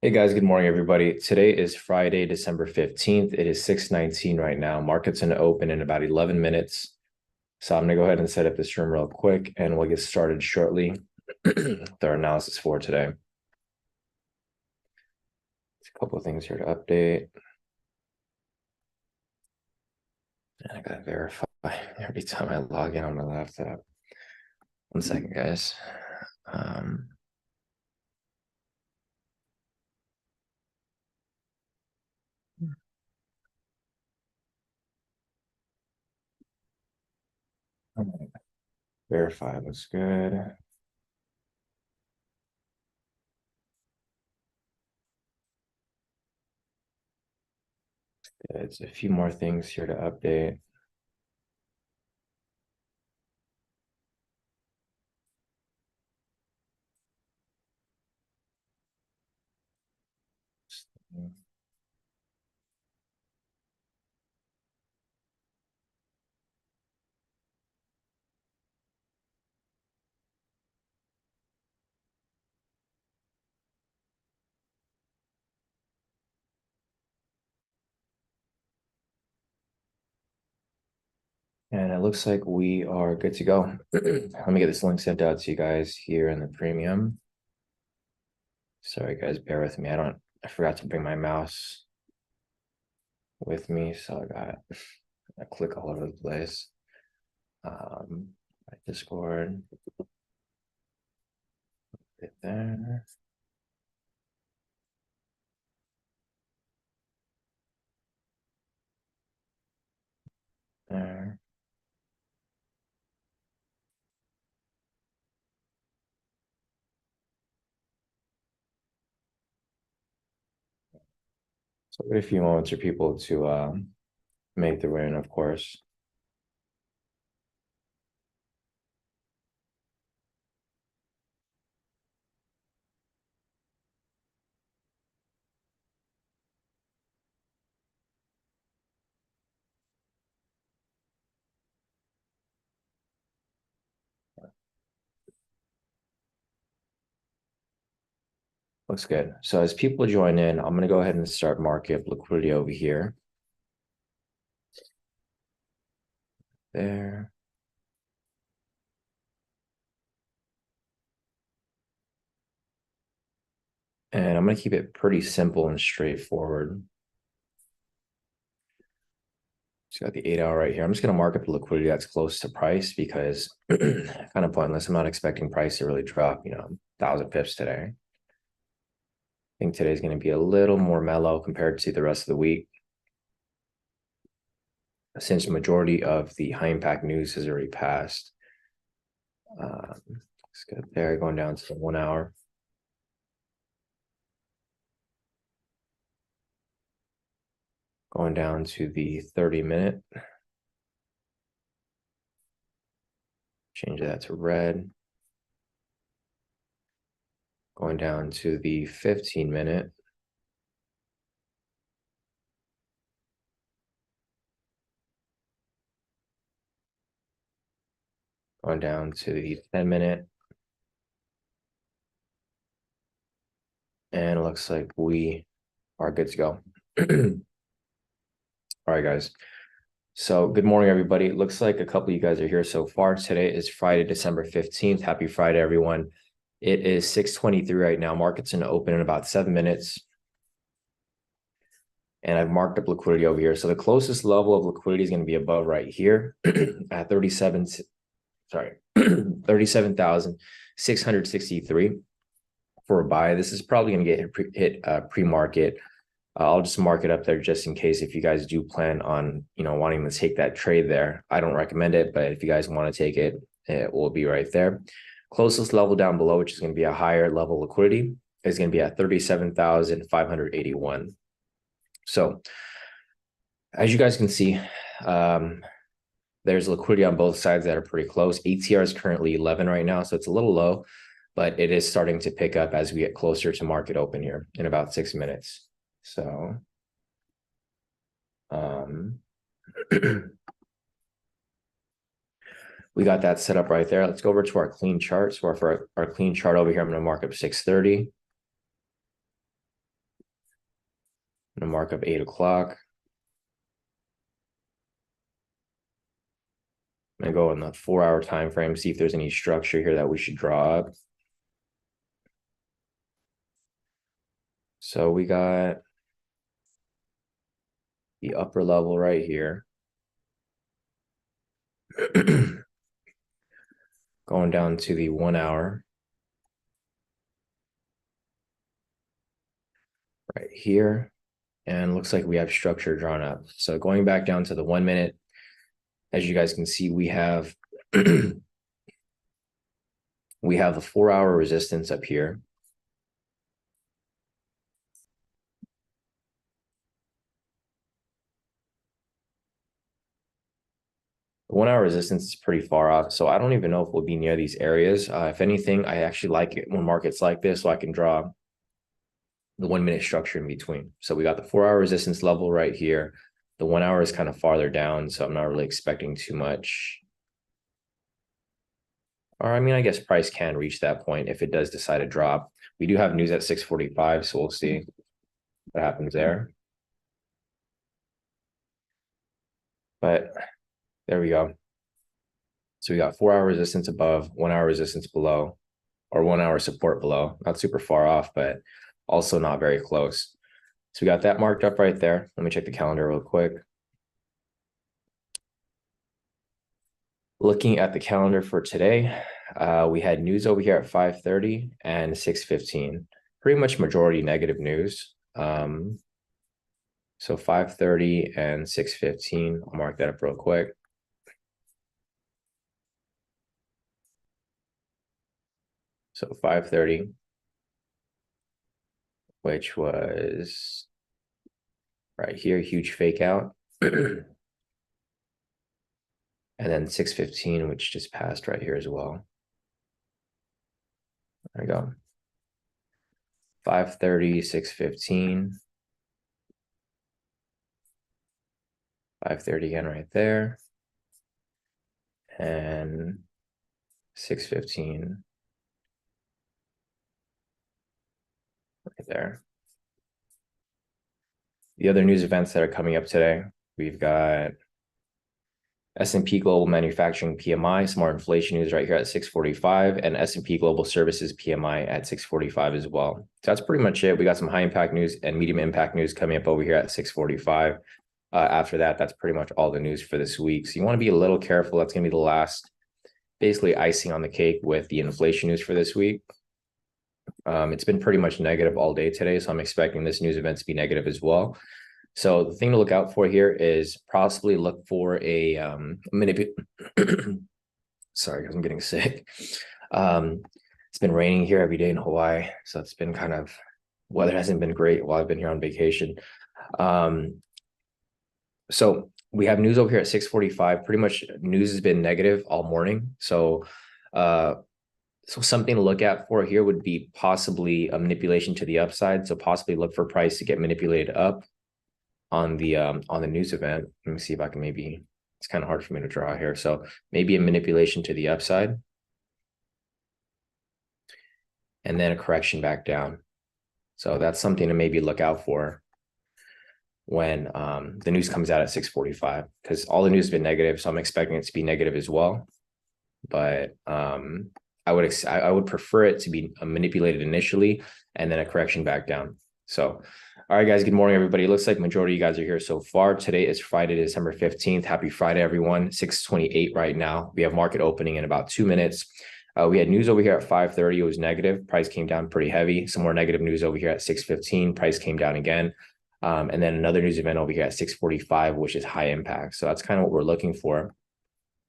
Hey guys, good morning, everybody. Today is Friday, December 15th. It is 6:19 right now. Market's going to open in about 11 minutes. So I'm going to go ahead and set up this room real quick and we'll get started shortly with our analysis for today. A couple of things here to update. And I got to verify every time I log in on my laptop. 1 second, guys. Verify looks good. It's a few more things here to update. And it looks like we are good to go. Let me get this link sent out to you guys here in the premium. Sorry, guys, bear with me. I forgot to bring my mouse with me, so I click all over the place. My Discord, right there. There. So wait a few moments for people to make their way in, of course. Looks good. So as people join in, I'm going to go ahead and start market liquidity over here. There. And I'm going to keep it pretty simple and straightforward. Just got the 8-hour right here. I'm just going to mark up the liquidity that's close to price because kind of pointless. I'm not expecting price to really drop, 1,000 pips today. I think today's going to be a little more mellow compared to the rest of the week, since the majority of the high impact news has already passed. Let's go there, going down to the 1 hour. Going down to the 30-minute. Change that to red. Going down to the 15-minute. Going down to the 10-minute. And it looks like we are good to go. All right, guys. So good morning, everybody. It looks like a couple of you guys are here so far. Today is Friday, December 15th. Happy Friday, everyone. It is 6:23 right now. Market's going to open in about 7 minutes. And I've marked up liquidity over here. So the closest level of liquidity is going to be above right here at 37,663 for a buy. This is probably going to get hit pre-market. I'll just mark it up there just in case if you guys do plan on, wanting to take that trade there. I don't recommend it, but if you guys want to take it, it will be right there. Closest level down below, which is going to be a higher level liquidity, is going to be at 37,581. So as you guys can see, there's liquidity on both sides that are pretty close. ATR is currently 11 right now, so it's a little low, but it is starting to pick up as we get closer to market open here in about 6 minutes. So we got that set up right there. Let's go over to our clean chart. So for our clean chart over here, I'm going to mark up 630. I'm gonna mark up 8 o'clock. I'm gonna go in the 4-hour time frame, see if there's any structure here that we should draw up. So we got the upper level right here. Going down to the 1 hour. Right here. And looks like we have structure drawn up. So going back down to the 1 minute, as you guys can see, we have we have the 4-hour resistance up here. The 1 hour resistance is pretty far off, so I don't even know if we'll be near these areas. If anything, I actually like it when markets like this, so I can draw the 1 minute structure in between. So we got the 4-hour resistance level right here. The 1 hour is kind of farther down, so I'm not really expecting too much. Or I mean, I guess price can reach that point if it does decide to drop. We do have news at 6:45, so we'll see what happens there. But there we go. So we got 4-hour resistance above, 1 hour resistance below, or 1 hour support below. Not super far off, but also not very close. So we got that marked up right there. Let me check the calendar real quick. Looking at the calendar for today, we had news over here at 5:30 and 6:15. Pretty much majority negative news. So 5:30 and 6:15. I'll mark that up real quick. So 5:30, which was right here, huge fake out. And then 6:15, which just passed right here as well. There we go. 5:30, 6:15. 5:30 again right there. And 6:15 right there. The other news events that are coming up today, we've got S&P Global Manufacturing PMI, some more inflation news right here at 6:45, and S&P Global Services PMI at 6:45 as well. So that's pretty much it. We got some high impact news and medium impact news coming up over here at 6:45. After that, that's pretty much all the news for this week. So you want to be a little careful. That's going to be the last, basically icing on the cake with the inflation news for this week. It's been pretty much negative all day today, so I'm expecting this news event to be negative as well. So the thing to look out for here is possibly look for a sorry, because I'm getting sick. It's been raining here every day in Hawaii, so it's been kind of, weather hasn't been great while I've been here on vacation. So we have news over here at 6:45. Pretty much news has been negative all morning. So something to look at for here would be possibly a manipulation to the upside. So possibly look for price to get manipulated up on the news event. Let me see if I can maybe, it's kind of hard for me to draw here. So maybe a manipulation to the upside. And then a correction back down. So that's something to maybe look out for when the news comes out at 6:45, because all the news has been negative. So I'm expecting it to be negative as well. But I would prefer it to be manipulated initially and then a correction back down. So, all right, guys, good morning, everybody. It looks like majority of you guys are here so far. Today is Friday, December 15th. Happy Friday, everyone. 6:28 right now. We have market opening in about 2 minutes. We had news over here at 5:30. It was negative. Price came down pretty heavy. Some more negative news over here at 6:15. Price came down again. And then another news event over here at 6:45, which is high impact. So that's kind of what we're looking for.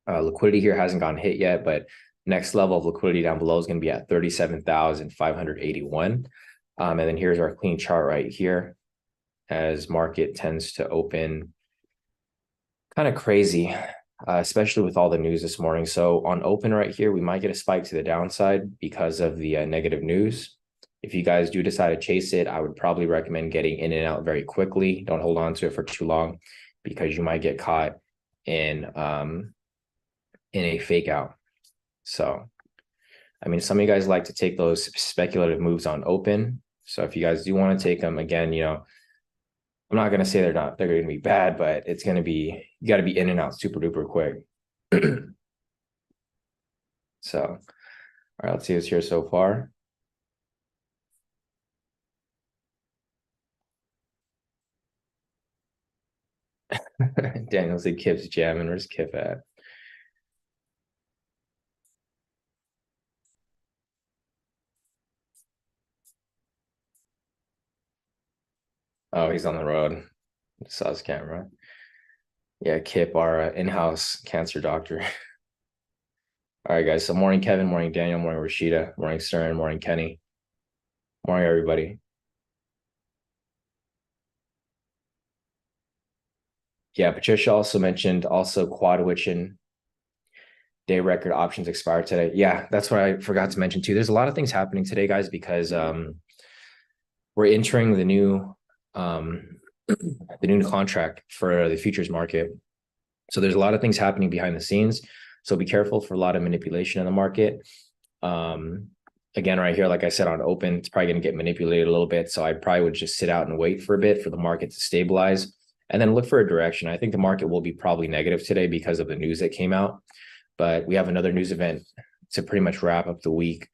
Liquidity here hasn't gone hit yet, but next level of liquidity down below is going to be at 37,581. And then here's our clean chart right here, as market tends to open kind of crazy, especially with all the news this morning. So on open right here, we might get a spike to the downside because of the negative news. If you guys do decide to chase it, I would probably recommend getting in and out very quickly. Don't hold on to it for too long, because you might get caught in a fake out. So, I mean, some of you guys like to take those speculative moves on open. So if you guys do want to take them, again, you know, I'm not gonna say they're gonna be bad, but it's gonna be, you got to be in and out super duper quick. So, all right, let's see what's here so far. Daniel said Kip's jamming. Where's Kip at? Oh, he's on the road. Just saw his camera. Yeah, Kip, our in-house cancer doctor. All right, guys. So morning, Kevin. Morning, Daniel. Morning, Rashida. Morning, Stern. Morning, Kenny. Morning, everybody. Yeah, Patricia also mentioned also quad witching day record options expire today. Yeah, that's what I forgot to mention too. There's a lot of things happening today, guys, because we're entering the new contract for the futures market. So there's a lot of things happening behind the scenes. So be careful for a lot of manipulation in the market. Again, right here, like I said, on open, it's probably going to get manipulated a little bit. So I probably would just sit out and wait for a bit for the market to stabilize and then look for a direction. I think the market will be probably negative today because of the news that came out. But we have another news event to pretty much wrap up the week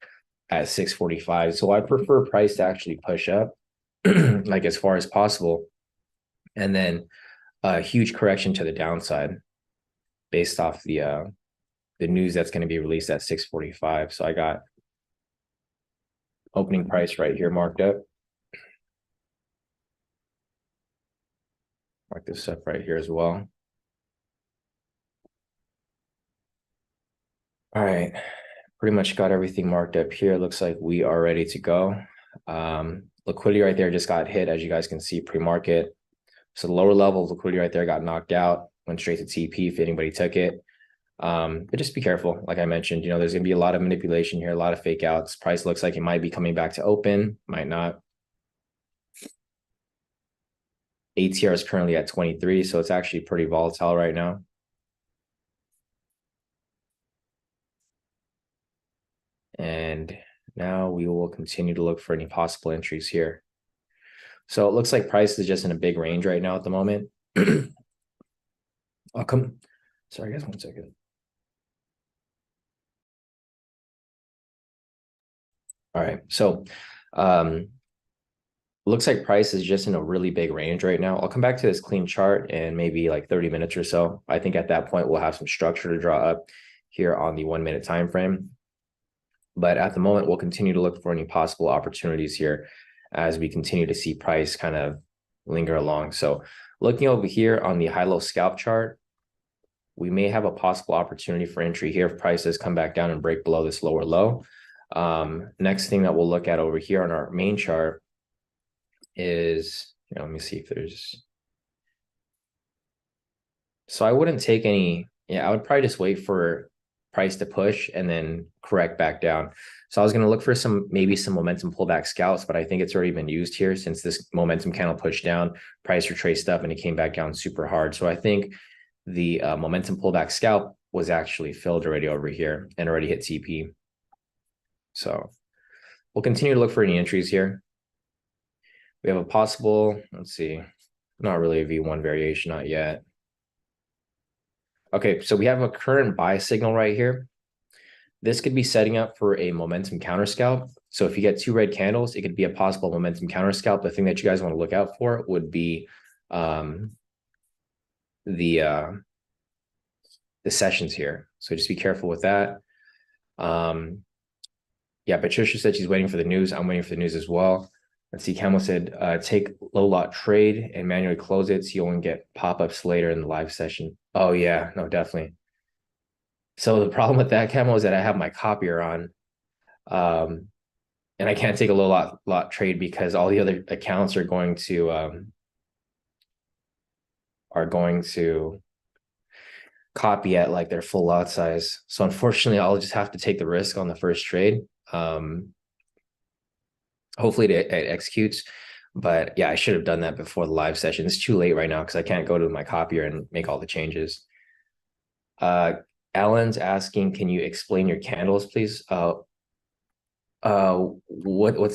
at 6:45. So I prefer price to actually push up like as far as possible. And then a huge correction to the downside based off the news that's going to be released at 6:45. So I got opening price right here marked up. Mark this up right here as well. All right, pretty much got everything marked up here. Looks like we are ready to go. Liquidity right there just got hit, as you guys can see, pre-market. So the lower level of liquidity right there got knocked out, went straight to TP if anybody took it. But just be careful. Like I mentioned, there's going to be a lot of manipulation here, a lot of fake outs. Price looks like it might be coming back to open, might not. ATR is currently at 23, so it's actually pretty volatile right now. And now we will continue to look for any possible entries here. So it looks like price is just in a big range right now at the moment. I'll come. Sorry, guys, 1 second. All right. So looks like price is just in a really big range right now. I'll come back to this clean chart in maybe like 30 minutes or so. I think at that point we'll have some structure to draw up here on the 1 minute time frame. But at the moment, we'll continue to look for any possible opportunities here as we continue to see price kind of linger along. So looking over here on the high-low scalp chart, we may have a possible opportunity for entry here if prices come back down and break below this lower low. Next thing that we'll look at over here on our main chart is, let me see if there's, so I wouldn't take any, I would probably just wait for price to push and then correct back down. So I was going to look for maybe some momentum pullback scalps, but I think it's already been used here since this momentum candle pushed down, price retraced up and it came back down super hard. So I think the momentum pullback scalp was actually filled already over here and already hit TP. So we'll continue to look for any entries here. We have a possible, let's see, not really a V1 variation, not yet. Okay, so we have a current buy signal right here. This could be setting up for a momentum counter scalp. So if you get 2 red candles, it could be a possible momentum counter scalp. The thing that you guys want to look out for would be the sessions here. So just be careful with that. Yeah, Patricia said she's waiting for the news. I'm waiting for the news as well. Let's see, Camel said, take low lot trade and manually close it so you won't get pop-ups later in the live session. Oh yeah, no, definitely. So the problem with that, Camel, is that I have my copier on. And I can't take a low lot trade because all the other accounts are going to copy at like their full lot size. So unfortunately, I'll just have to take the risk on the first trade. Hopefully it executes. But yeah, I should have done that before the live session. It's too late right now because I can't go to my copier and make all the changes. Alan's asking, can you explain your candles, please? What's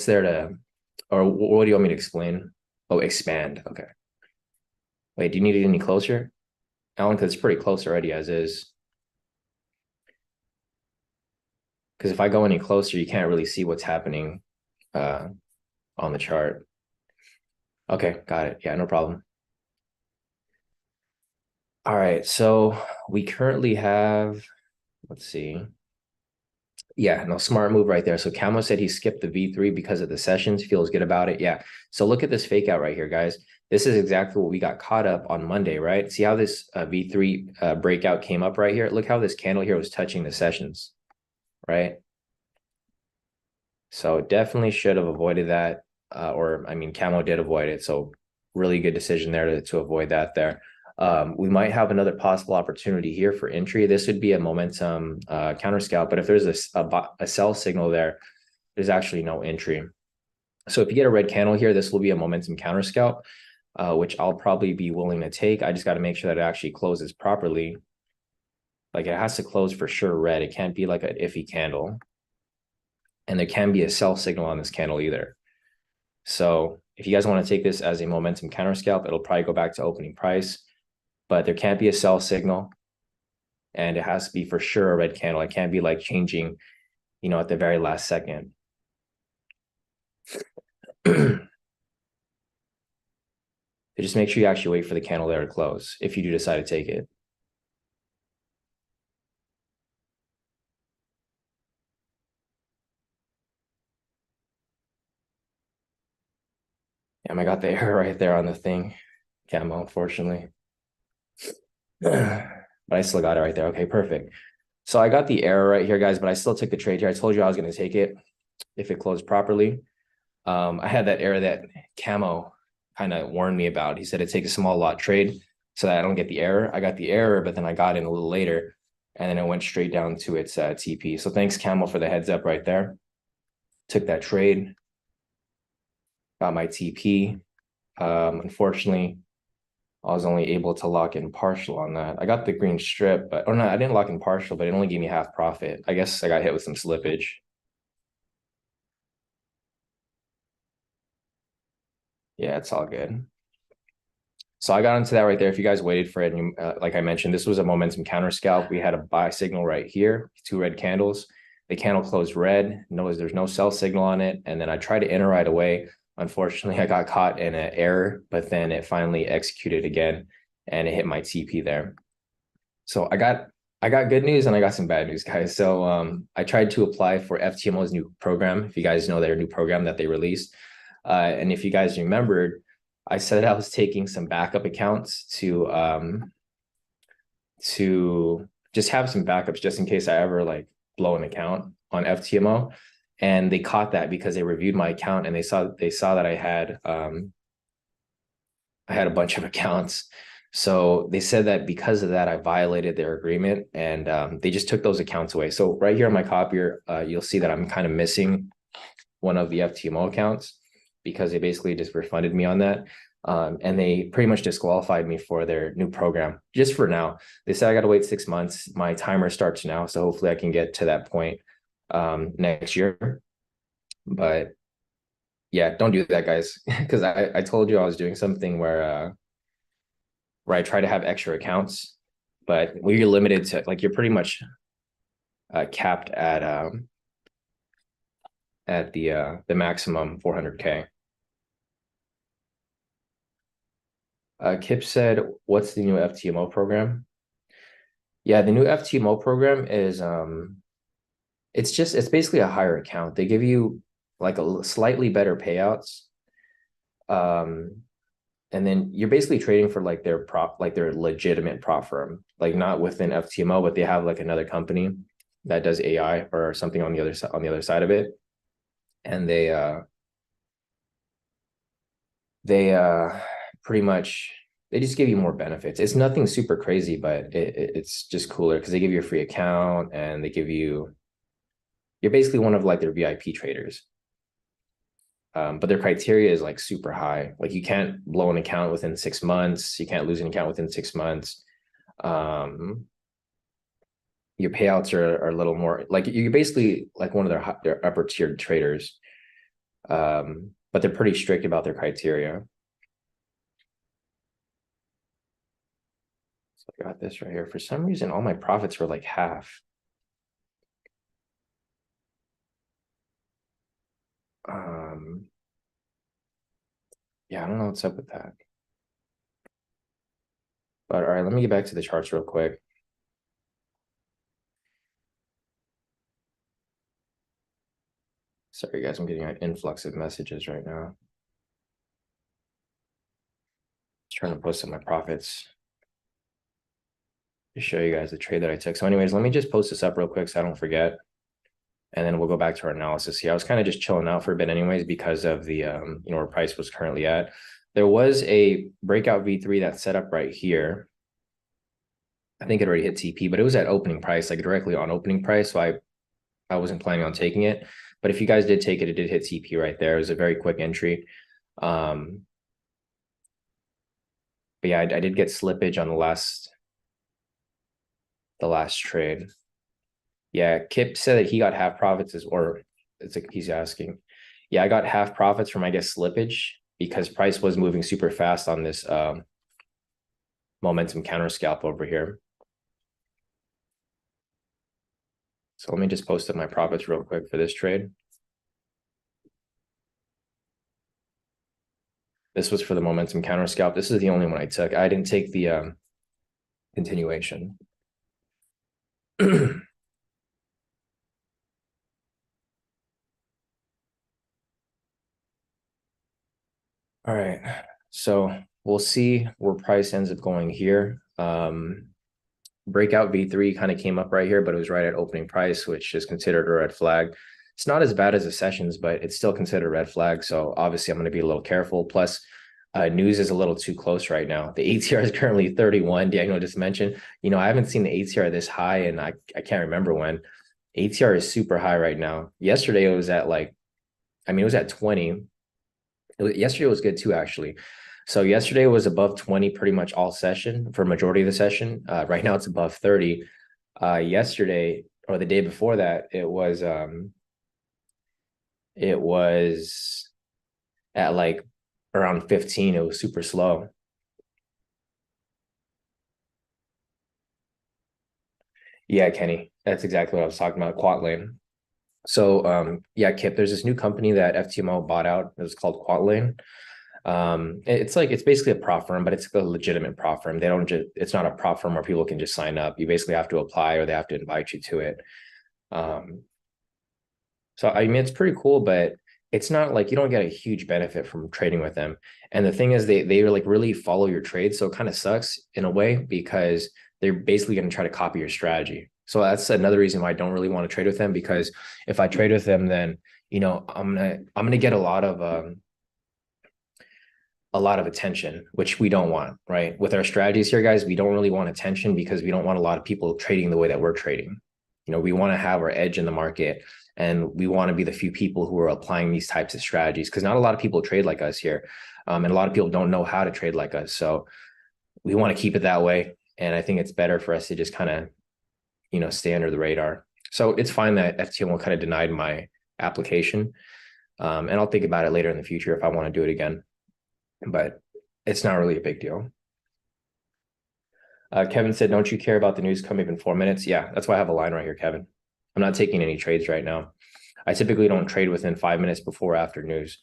there to, or what do you want me to explain? Oh, expand. Okay. Wait, do you need it any closer, Alan? Because it's pretty close already as is. Because if I go any closer, you can't really see what's happening on the chart. Okay, got it. Yeah, no problem. All right, so we currently have, let's see. Yeah, no, smart move right there. So Camo said he skipped the V3 because of the sessions, feels good about it. Yeah. So look at this fake out right here, guys. This is exactly what we got caught up on Monday, right? See how this V3 breakout came up right here? Look how this candle here was touching the sessions, right? So definitely should have avoided that. Or I mean, Camo did avoid it. So really good decision there to avoid that there. We might have another possible opportunity here for entry. This would be a momentum counter scalp, but if there's a sell signal there, there's actually no entry. So if you get a red candle here, this will be a momentum counter scalp, which I'll probably be willing to take. I just got to make sure that it actually closes properly. Like it has to close for sure red. It can't be like an iffy candle. And there can be a sell signal on this candle either. So if you guys want to take this as a momentum counter scalp, it'll probably go back to opening price, but there can't be a sell signal. And it has to be for sure a red candle. It can't be like changing, you know, at the very last second. So just make sure you actually wait for the candle there to close if you do decide to take it. I got the error right there on the thing, Camo, unfortunately. But I still got it right there. Okay, perfect. So I got the error right here, guys, but I still took the trade here. I told you I was going to take it if it closed properly. I had that error that Camo kind of warned me about. He said it takes a small lot trade so that I don't get the error. I got the error, but then I got in a little later, and then it went straight down to its TP. So thanks, Camo, for the heads up right there. Took that trade, got my TP. Unfortunately, I was only able to lock in partial on that. I got the green strip, but or no, I didn't lock in partial, but it only gave me half profit. I guess I got hit with some slippage. Yeah, it's all good. So I got into that right there. If you guys waited for it, and like I mentioned, this was a momentum counter scalp. We had a buy signal right here, 2 red candles. The candle closed red. Notice there's no sell signal on it. And then I tried to enter right away. Unfortunately, I got caught in an error, but then it finally executed again and it hit my TP there. So I got good news and I got some bad news, guys. So I tried to apply for FTMO's new program. If you guys know their new program that they released. And if you guys remembered, I said I was taking some backup accounts to just have some backups just in case I ever like blow an account on FTMO. And they caught that because they reviewed my account and they saw that I had a bunch of accounts. So they said that because of that, I violated their agreement and they just took those accounts away. So right here on my copier, you'll see that I'm kind of missing one of the FTMO accounts because they basically just refunded me on that. And they pretty much disqualified me for their new program just for now. They said I got to wait 6 months. My timer starts now. So hopefully I can get to that point next year. But yeah, don't do that, guys. Because I told you I was doing something where I try to have extra accounts, but when you're limited to like you're pretty much capped at the maximum 400K. Kip said, "What's the new FTMO program?" Yeah, the new FTMO program is it's basically a higher account. They give you like a slightly better payouts. And then you're basically trading for like their legitimate prop firm, like not within FTMO, but they have like another company that does AI or something on the other side of it. And they pretty much they just give you more benefits. It's nothing super crazy, but it's just cooler because they give you a free account and you're basically one of like their VIP traders. But their criteria is like super high. Like you can't blow an account within 6 months. You can't lose an account within 6 months. Your payouts are a little more like you're basically like one of their upper tiered traders. But they're pretty strict about their criteria. I got this right here. For some reason, all my profits were like half. Yeah, I don't know what's up with that. But all right, let me get back to the charts real quick. Sorry, guys, I'm getting an influx of messages right now. Just trying to post up my profits to show you guys the trade that I took. So anyways, let me just post this up real quick so I don't forget. And then we'll go back to our analysis. Yeah, I was kind of just chilling out for a bit anyways because of the, where price was currently at. There was a breakout V3 that set up right here. I think it already hit TP, but it was at opening price, like directly on opening price. So I wasn't planning on taking it. But if you guys did take it, it did hit TP right there. It was a very quick entry. But yeah, I did get slippage on the last trade. Yeah, Kip said that he got half profits or it's like he's asking. Yeah, I got half profits from, I guess, slippage because price was moving super fast on this momentum counter scalp over here. So let me just post up my profits real quick for this trade. This was for the momentum counter scalp. This is the only one I took. I didn't take the continuation. All right, so we'll see where price ends up going here. Breakout V3 kind of came up right here, but it was right at opening price, which is considered a red flag. It's not as bad as the sessions, but it's still considered a red flag. So obviously I'm going to be a little careful. Plus, news is a little too close right now. The ATR is currently 31. Daniel just mentioned, I haven't seen the ATR this high, and I can't remember when. ATR is super high right now. Yesterday it was at it was at 20. Yesterday was good too, actually. So yesterday was above 20 pretty much all session for majority of the session. Right now it's above 30. Yesterday or the day before that, it was at like around 15. It was super slow. Yeah, Kenny, that's exactly what I was talking about, Quant Lane. So yeah, Kip, there's this new company that FTMO bought out. It was called Quant Lane. It's basically a prop firm, but it's a legitimate prop firm. They don't just, it's not a prop firm where people can just sign up. You basically have to apply or they have to invite you to it. So I mean, it's pretty cool, but it's not like you don't get a huge benefit from trading with them. And the thing is they like really follow your trade. So it kind of sucks in a way because they're basically going to try to copy your strategy. So that's another reason why I don't really want to trade with them, because if I trade with them, then I'm gonna get a lot of attention, which we don't want, right? With our strategies here, guys, we don't really want attention because we don't want a lot of people trading the way that we're trading. We want to have our edge in the market, and we want to be the few people who are applying these types of strategies, because not a lot of people trade like us here. And a lot of people don't know how to trade like us. So we want to keep it that way. And I think it's better for us to just kind of, stay under the radar. So it's fine that FTMO kind of denied my application. And I'll think about it later in the future if I want to do it again. But it's not really a big deal. Kevin said, don't you care about the news coming in 4 minutes? Yeah, that's why I have a line right here, Kevin. I'm not taking any trades right now. I typically don't trade within 5 minutes before or after news.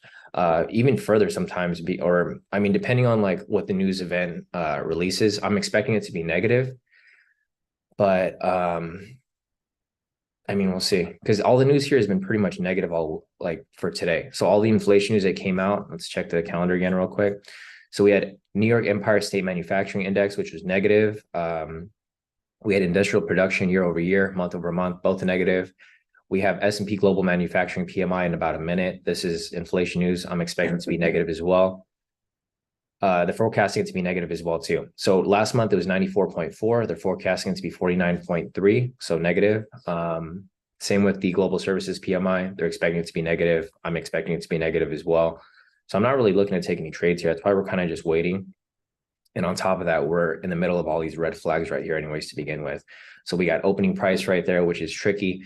Even further sometimes, depending on like what the news event releases, I'm expecting it to be negative. But we'll see, because all the news here has been pretty much negative all like for today. So all the inflation news that came out, let's check the calendar again real quick. So we had New York Empire State Manufacturing Index, which was negative. We had industrial production year over year, month over month, both negative. We have S&P Global Manufacturing PMI in about a minute. This is inflation news. I'm expecting it to be negative as well. They're forecasting it to be negative as well too. So last month it was 94.4. They're forecasting it to be 49.3, so negative. Same with the global services PMI. They're expecting it to be negative. I'm expecting it to be negative as well. So I'm not really looking to take any trades here. That's why we're kind of just waiting. And on top of that, we're in the middle of all these red flags right here anyways to begin with. So we got opening price right there, which is tricky.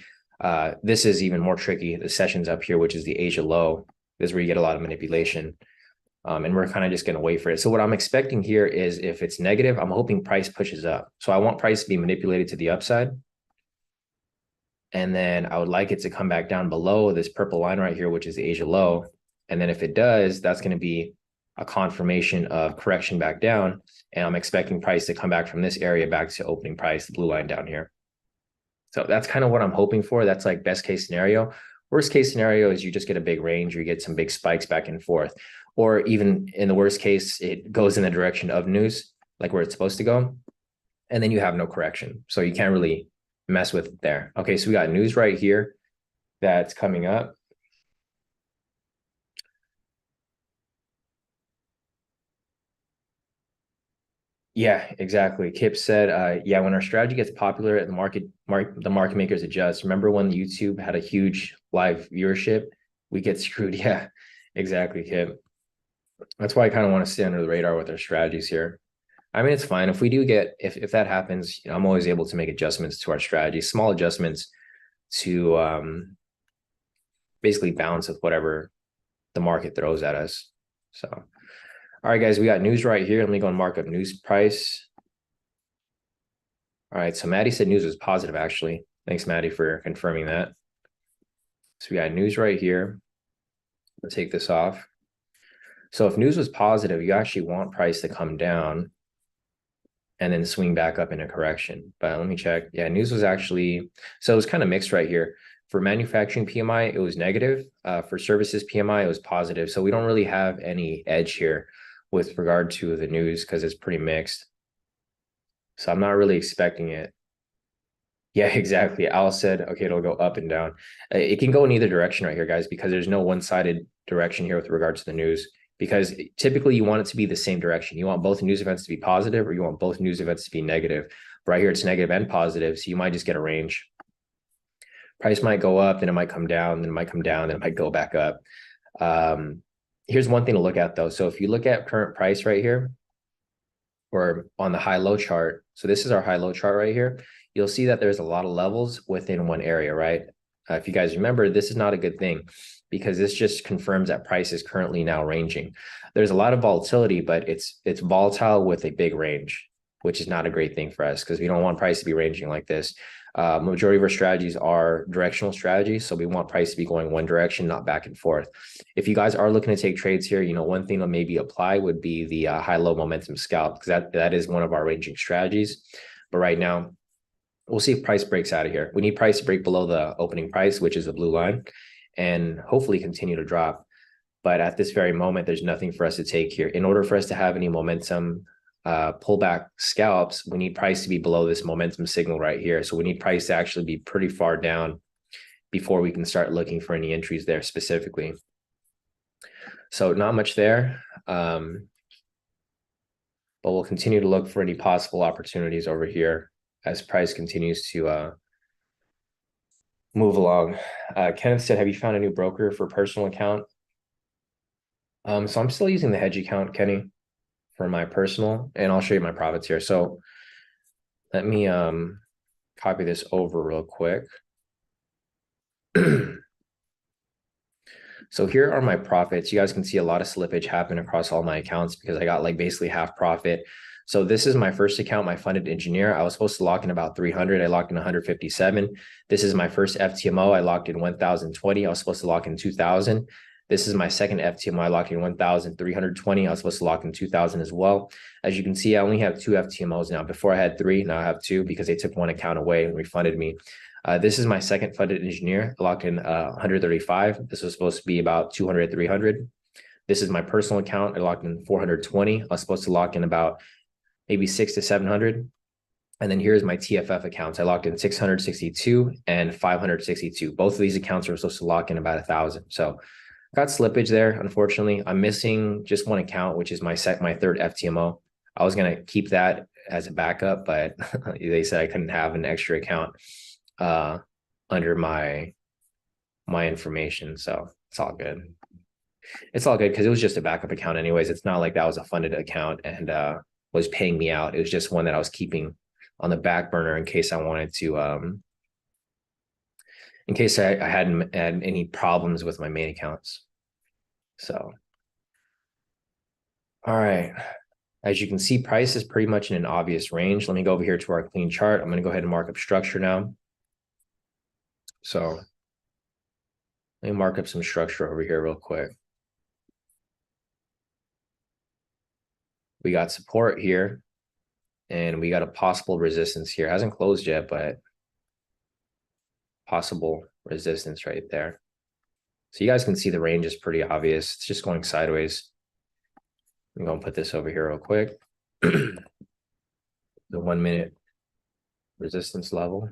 This is even more tricky. The sessions up here, which is the Asia low. This is where you get a lot of manipulation. And we're kind of just going to wait for it. So what I'm expecting here is if it's negative, I'm hoping price pushes up. So I want price to be manipulated to the upside. And then I would like it to come back down below this purple line right here, which is the Asia low. And then if it does, that's going to be a confirmation of correction back down. And I'm expecting price to come back from this area back to opening price, the blue line down here. So that's kind of what I'm hoping for. That's like best case scenario. Worst case scenario is you just get a big range or you get some big spikes back and forth. Or even in the worst case, it goes in the direction of news, like where it's supposed to go. And then you have no correction. So you can't really mess with it there. Okay, so we got news right here that's coming up. Yeah, exactly. Kip said, yeah, when our strategy gets popular, the market makers adjust. Remember when YouTube had a huge live viewership? We get screwed. Yeah, exactly, Kip. That's why I kind of want to stay under the radar with our strategies here. I mean, it's fine. If we do get, if that happens, I'm always able to make adjustments to our strategy, small adjustments to basically balance with whatever the market throws at us. So, all right, guys, we got news right here. Let me go and mark up news price. All right, so Maddie said news was positive, actually. Thanks, Maddie, for confirming that. So we got news right here. Let's take this off. So if news was positive, you actually want price to come down and then swing back up in a correction. But let me check. Yeah, news was actually, so it was kind of mixed right here. For manufacturing PMI, it was negative. For services PMI, it was positive. So we don't really have any edge here with regard to the news because it's pretty mixed. So I'm not really expecting it. Yeah, exactly. Al said, okay, it'll go up and down. It can go in either direction right here, guys, because there's no one-sided direction here with regard to the news. Because typically you want it to be the same direction. You want both news events to be positive or you want both news events to be negative. But right here, it's negative and positive. So you might just get a range. Price might go up, then it might come down, then it might come down, then it might go back up. Here's one thing to look at, though. So if you look at current price right here, or on the high-low chart, so this is our high-low chart right here, you'll see that there's a lot of levels within one area, right? If you guys remember, this is not a good thing because this just confirms that price is currently now ranging. There's a lot of volatility, but it's volatile with a big range, which is not a great thing for us because we don't want price to be ranging like this. Majority of our strategies are directional strategies, so we want price to be going one direction, not back and forth. If you guys are looking to take trades here, one thing to maybe apply would be the high-low momentum scalp because that is one of our ranging strategies. But right now, we'll see if price breaks out of here. We need price to break below the opening price, which is the blue line, and hopefully continue to drop. But at this very moment, there's nothing for us to take here. In order for us to have any momentum pullback scalps, we need price to be below this momentum signal right here. So we need price to actually be pretty far down before we can start looking for any entries there specifically. So not much there. But we'll continue to look for any possible opportunities over here as price continues to move along. Kenneth said, have you found a new broker for personal account? So I'm still using the hedge account, Kenny, for my personal, and I'll show you my profits here. So let me copy this over real quick. So here are my profits. You guys can see a lot of slippage happen across all my accounts because I got like basically half profit. So this is my first account, my funded engineer. I was supposed to lock in about 300. I locked in 157. This is my first FTMO. I locked in 1,020. I was supposed to lock in 2,000. This is my second FTMO. I locked in 1,320. I was supposed to lock in 2,000 as well. As you can see, I only have two FTMOs now. Before I had three, now I have two because they took one account away and refunded me. This is my second funded engineer. I locked in 135. This was supposed to be about 200, 300. This is my personal account. I locked in 420. I was supposed to lock in about maybe 600 to 700. And then here's my TFF accounts. I locked in 662 and 562. Both of these accounts are supposed to lock in about 1,000. So got slippage there, unfortunately. I'm missing just one account, which is my third FTMO. I was going to keep that as a backup, but they said I couldn't have an extra account under my information. So it's all good. It's all good because it was just a backup account anyways. It's not like that was a funded account and was paying me out. It was just one that I was keeping on the back burner in case I wanted to, in case I hadn't had any problems with my main accounts. So All right. As you can see, price is pretty much in an obvious range. Let me go over here to our clean chart. I'm going to go ahead and mark up structure now. So let me mark up some structure over here real quick. We got support here, and we got a possible resistance here. It hasn't closed yet, but possible resistance right there. So you guys can see the range is pretty obvious. It's just going sideways. I'm going to put this over here real quick. The 1 minute resistance level.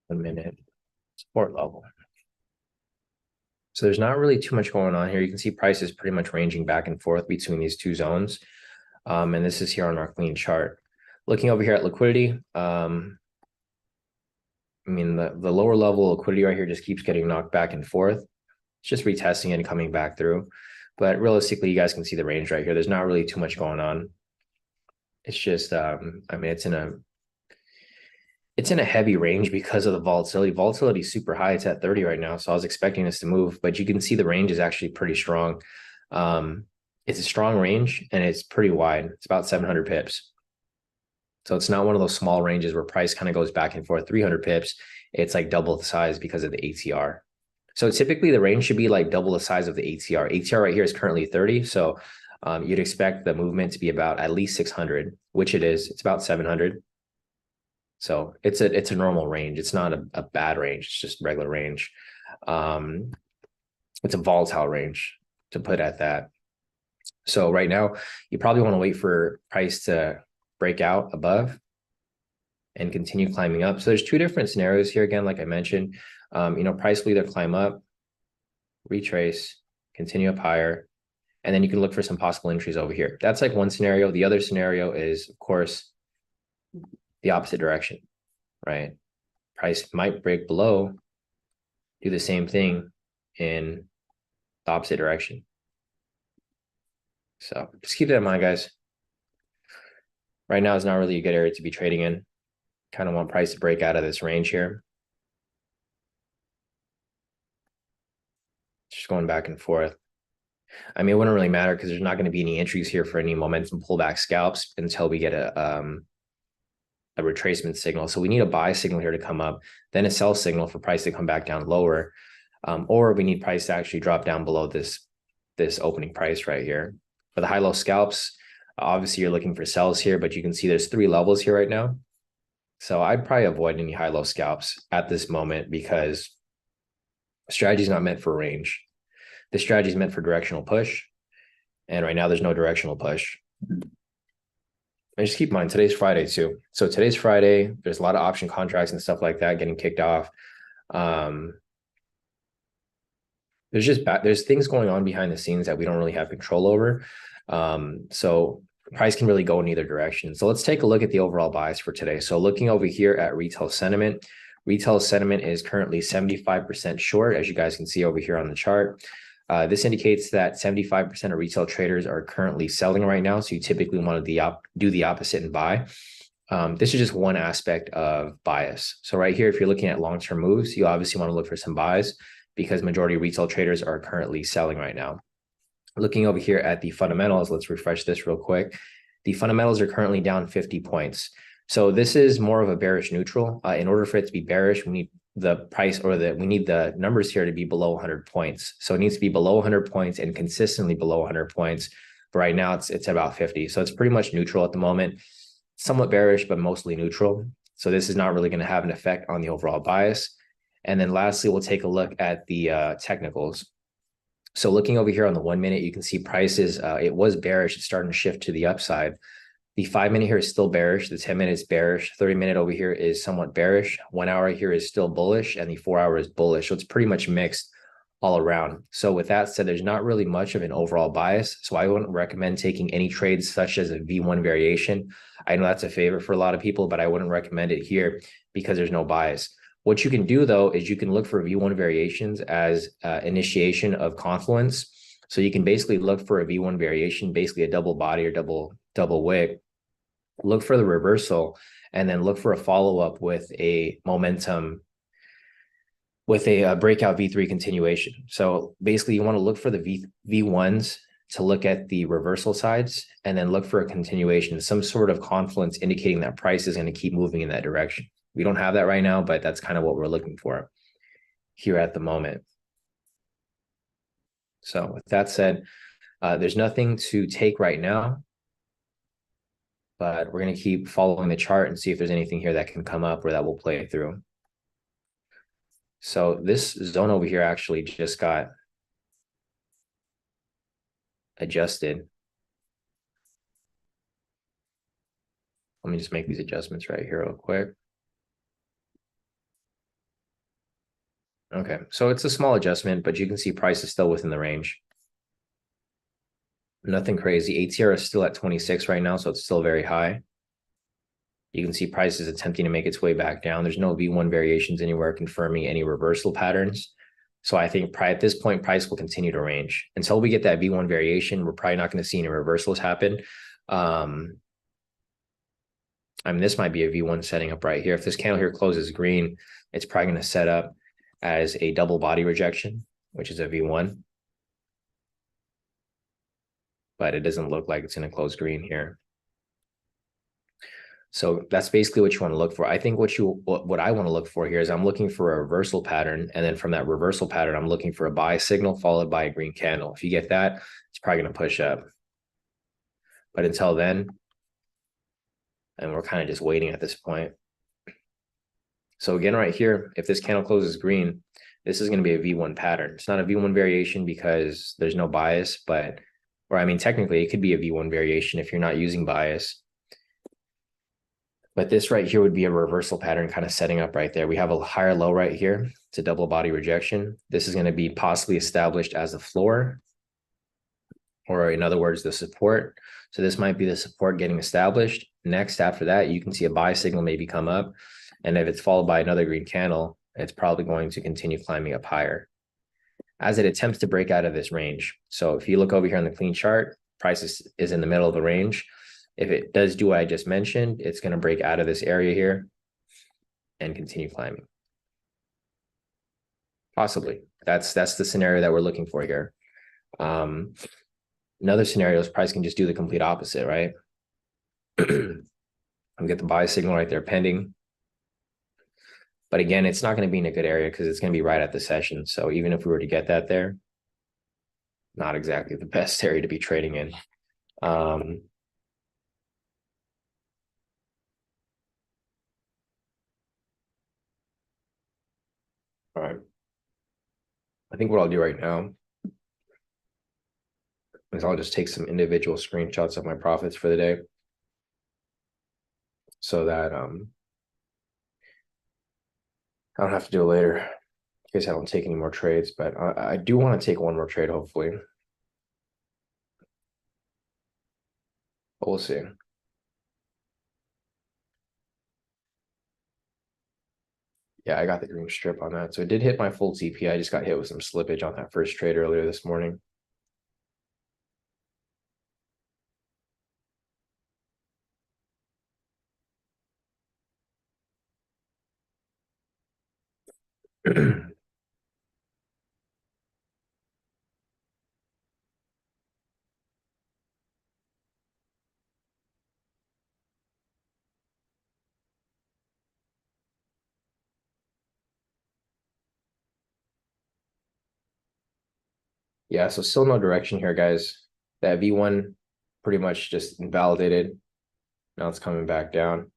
1 minute support level. So there's not really too much going on here. You can see prices pretty much ranging back and forth between these two zones. And this is here on our clean chart. Looking over here at liquidity, I mean, the lower level liquidity right here just keeps getting knocked back and forth. It's just retesting and coming back through. But realistically, you guys can see the range right here. There's not really too much going on. It's just, I mean, it's in a heavy range because of the volatility. Volatility is super high. It's at 30 right now. So I was expecting this to move, but you can see the range is actually pretty strong. It's a strong range and it's pretty wide. It's about 700 pips. So it's not one of those small ranges where price kind of goes back and forth 300 pips. It's like double the size because of the ATR. So typically the range should be like double the size of the ATR. ATR right here is currently 30. So you'd expect the movement to be about at least 600, which it is. It's about 700. So it's a normal range. It's not a bad range. It's just regular range. It's a volatile range, to put at that. So right now, you probably want to wait for price to break out above and continue climbing up. So there's two different scenarios here. Again, like I mentioned, price will either climb up, retrace, continue up higher, and then you can look for some possible entries over here. That's like one scenario. The other scenario is, of course, the opposite direction, right? Price might break below, do the same thing in the opposite direction. So just keep that in mind, guys. Right now is not really a good area to be trading in. Kind of want price to break out of this range here. Just going back and forth. I mean, it wouldn't really matter because there's not going to be any entries here for any momentum pullback scalps until we get a retracement signal. So we need a buy signal here to come up, then a sell signal for price to come back down lower, or we need price to actually drop down below this opening price right here. For the high-low scalps, obviously you're looking for sells here, but you can see there's 3 levels here right now. So I'd probably avoid any high-low scalps at this moment because strategy is not meant for range. The strategy is meant for directional push. And right now there's no directional push. And just keep in mind, today's Friday too. So today's Friday, there's a lot of option contracts and stuff like that getting kicked off. There's things going on behind the scenes that we don't really have control over. So price can really go in either direction. So let's take a look at the overall bias for today. So looking over here at retail sentiment is currently 75% short, as you guys can see over here on the chart. This indicates that 75% of retail traders are currently selling right now. So you typically want to do the opposite and buy. This is just one aspect of bias. So right here, if you're looking at long-term moves, you obviously want to look for some buys because majority of retail traders are currently selling right now. Looking over here at the fundamentals, let's refresh this real quick. The fundamentals are currently down 50 points. So this is more of a bearish neutral. In order for it to be bearish, we need the price we need the numbers here to be below 100 points. So it needs to be below 100 points and consistently below 100 points. But right now it's about 50. So it's pretty much neutral at the moment. Somewhat bearish, but mostly neutral. So this is not really going to have an effect on the overall bias. And then lastly, we'll take a look at the technicals. So looking over here on the 1 minute, you can see prices, it was bearish. It's starting to shift to the upside. The 5 minute here is still bearish. The 10 minutes bearish. 30 minute over here is somewhat bearish. 1 hour here is still bullish, and the 4 hour is bullish. So it's pretty much mixed all around. So with that said, there's not really much of an overall bias. So I wouldn't recommend taking any trades such as a V1 variation. I know that's a favorite for a lot of people, but I wouldn't recommend it here because there's no bias. What you can do though, is you can look for V1 variations as initiation of confluence. So you can basically look for a V1 variation, basically a double body or double wick, look for the reversal, and then look for a follow-up with a momentum with a breakout V3 continuation. So basically you want to look for the V1s to look at the reversal sides and then look for a continuation, some sort of confluence indicating that price is going to keep moving in that direction. We don't have that right now, but that's kind of what we're looking for here at the moment. So with that said, there's nothing to take right now, but we're going to keep following the chart and see if there's anything here that can come up or that will play through. So this zone over here actually just got adjusted. Let me just make these adjustments right here real quick. Okay, so it's a small adjustment, but you can see price is still within the range. Nothing crazy. ATR is still at 26 right now, so it's still very high. You can see price is attempting to make its way back down. There's no V1 variations anywhere confirming any reversal patterns. So I think at this point, price will continue to range. Until we get that V1 variation, we're probably not going to see any reversals happen. I mean, this might be a V1 setting up right here. If this candle here closes green, it's probably going to set up as a double body rejection, which is a V1. But it doesn't look like it's going to close green here. So that's basically what you want to look for. I think what I want to look for here is I'm looking for a reversal pattern. And then from that reversal pattern, I'm looking for a buy signal followed by a green candle. If you get that, it's probably going to push up. But until then, and we're kind of just waiting at this point. So again, right here, if this candle closes green, this is going to be a V1 pattern. It's not a V1 variation because there's no bias, but, or I mean, technically it could be a V1 variation if you're not using bias. But this right here would be a reversal pattern kind of setting up right there. We have a higher low right here. It's a double body rejection. This is going to be possibly established as a floor, or in other words, the support. So this might be the support getting established. Next, after that, you can see a buy signal maybe come up. And if it's followed by another green candle, it's probably going to continue climbing up higher as it attempts to break out of this range. So if you look over here on the clean chart, price is in the middle of the range. If it does do what I just mentioned, it's going to break out of this area here and continue climbing. Possibly. That's the scenario that we're looking for here. Another scenario is price can just do the complete opposite, right? We get the buy signal right there pending. But again, it's not going to be in a good area because it's going to be right at the session. So even if we were to get that there, not exactly the best area to be trading in. All right. I think what I'll do right now is I'll just take some individual screenshots of my profits for the day so that I don't have to do it later in case I don't take any more trades. But I do want to take one more trade, hopefully. But we'll see. Yeah, I got the green strip on that. So it did hit my full TP. I just got hit with some slippage on that first trade earlier this morning. Yeah, so still no direction here, guys. That V1 pretty much just invalidated. Now it's coming back down.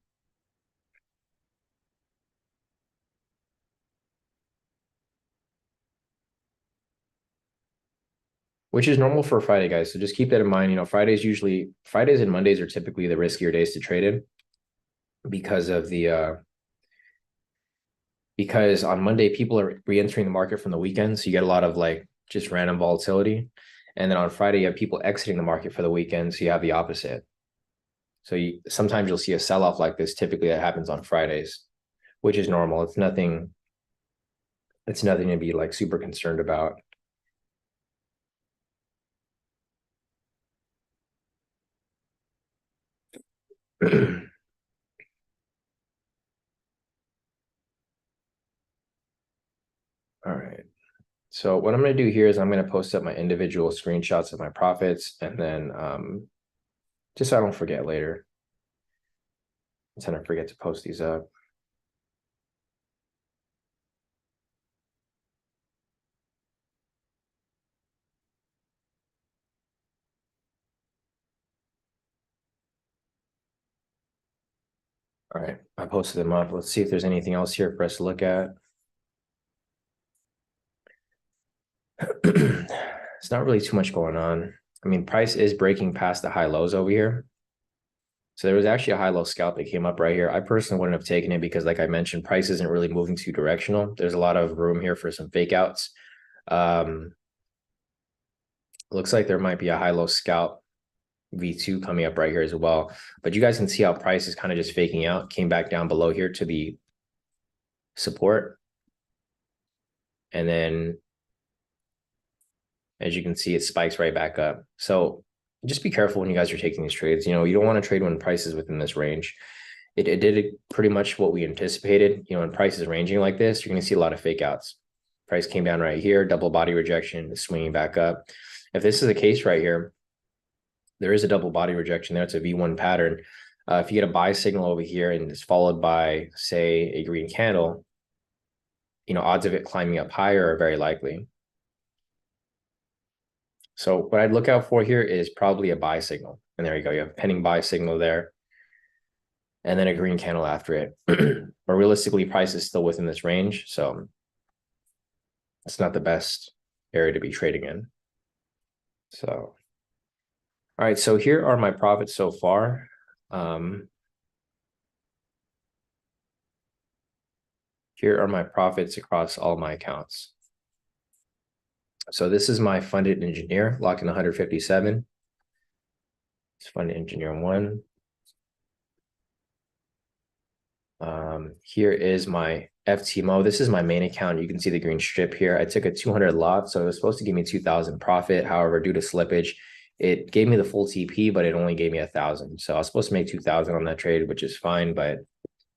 Which is normal for Friday, guys. So just keep that in mind. You know, Fridays and Mondays are typically the riskier days to trade in because of the because on Monday people are re-entering the market from the weekend. So you get a lot of like just random volatility. And then on Friday, you have people exiting the market for the weekend. So you have the opposite. So sometimes you'll see a sell-off like this. Typically that happens on Fridays, which is normal. It's nothing to be like super concerned about. All right. So what I'm going to do here is I'm going to post up my individual screenshots of my profits, and then just so I don't forget later. I tend to forget to post these up. All right, I posted them up. Let's see if there's anything else here for us to look at. It's not really too much going on. I mean, price is breaking past the high lows over here. So there was actually a high-low scalp that came up right here. I personally wouldn't have taken it because, like I mentioned, price isn't really moving too directional. There's a lot of room here for some fake outs. Looks like there might be a high-low scalp V2 coming up right here as well. But you guys can see how price is kind of just faking out, came back down below here to the support. And then, as you can see, it spikes right back up. So just be careful when you guys are taking these trades. You know, you don't want to trade when price is within this range. It did pretty much what we anticipated. You know, when price is ranging like this, you're going to see a lot of fake outs. Price came down right here, double body rejection, swinging back up. If this is the case right here, there is a double body rejection there. It's a V1 pattern. If you get a buy signal over here and it's followed by, say, a green candle, you know, odds of it climbing up higher are very likely. So what I'd look out for here is probably a buy signal. And there you go. You have a pending buy signal there. And then a green candle after it. But realistically, price is still within this range. So it's not the best area to be trading in. So, all right. So here are my profits so far. Here are my profits across all my accounts. So this is my funded engineer, locked in 157. It's funded engineer 1. Here is my FTMO. This is my main account. You can see the green strip here. I took a 200 lot, so it was supposed to give me 2,000 profit. However, due to slippage, it gave me the full TP, but it only gave me 1,000. So I was supposed to make 2,000 on that trade, which is fine. But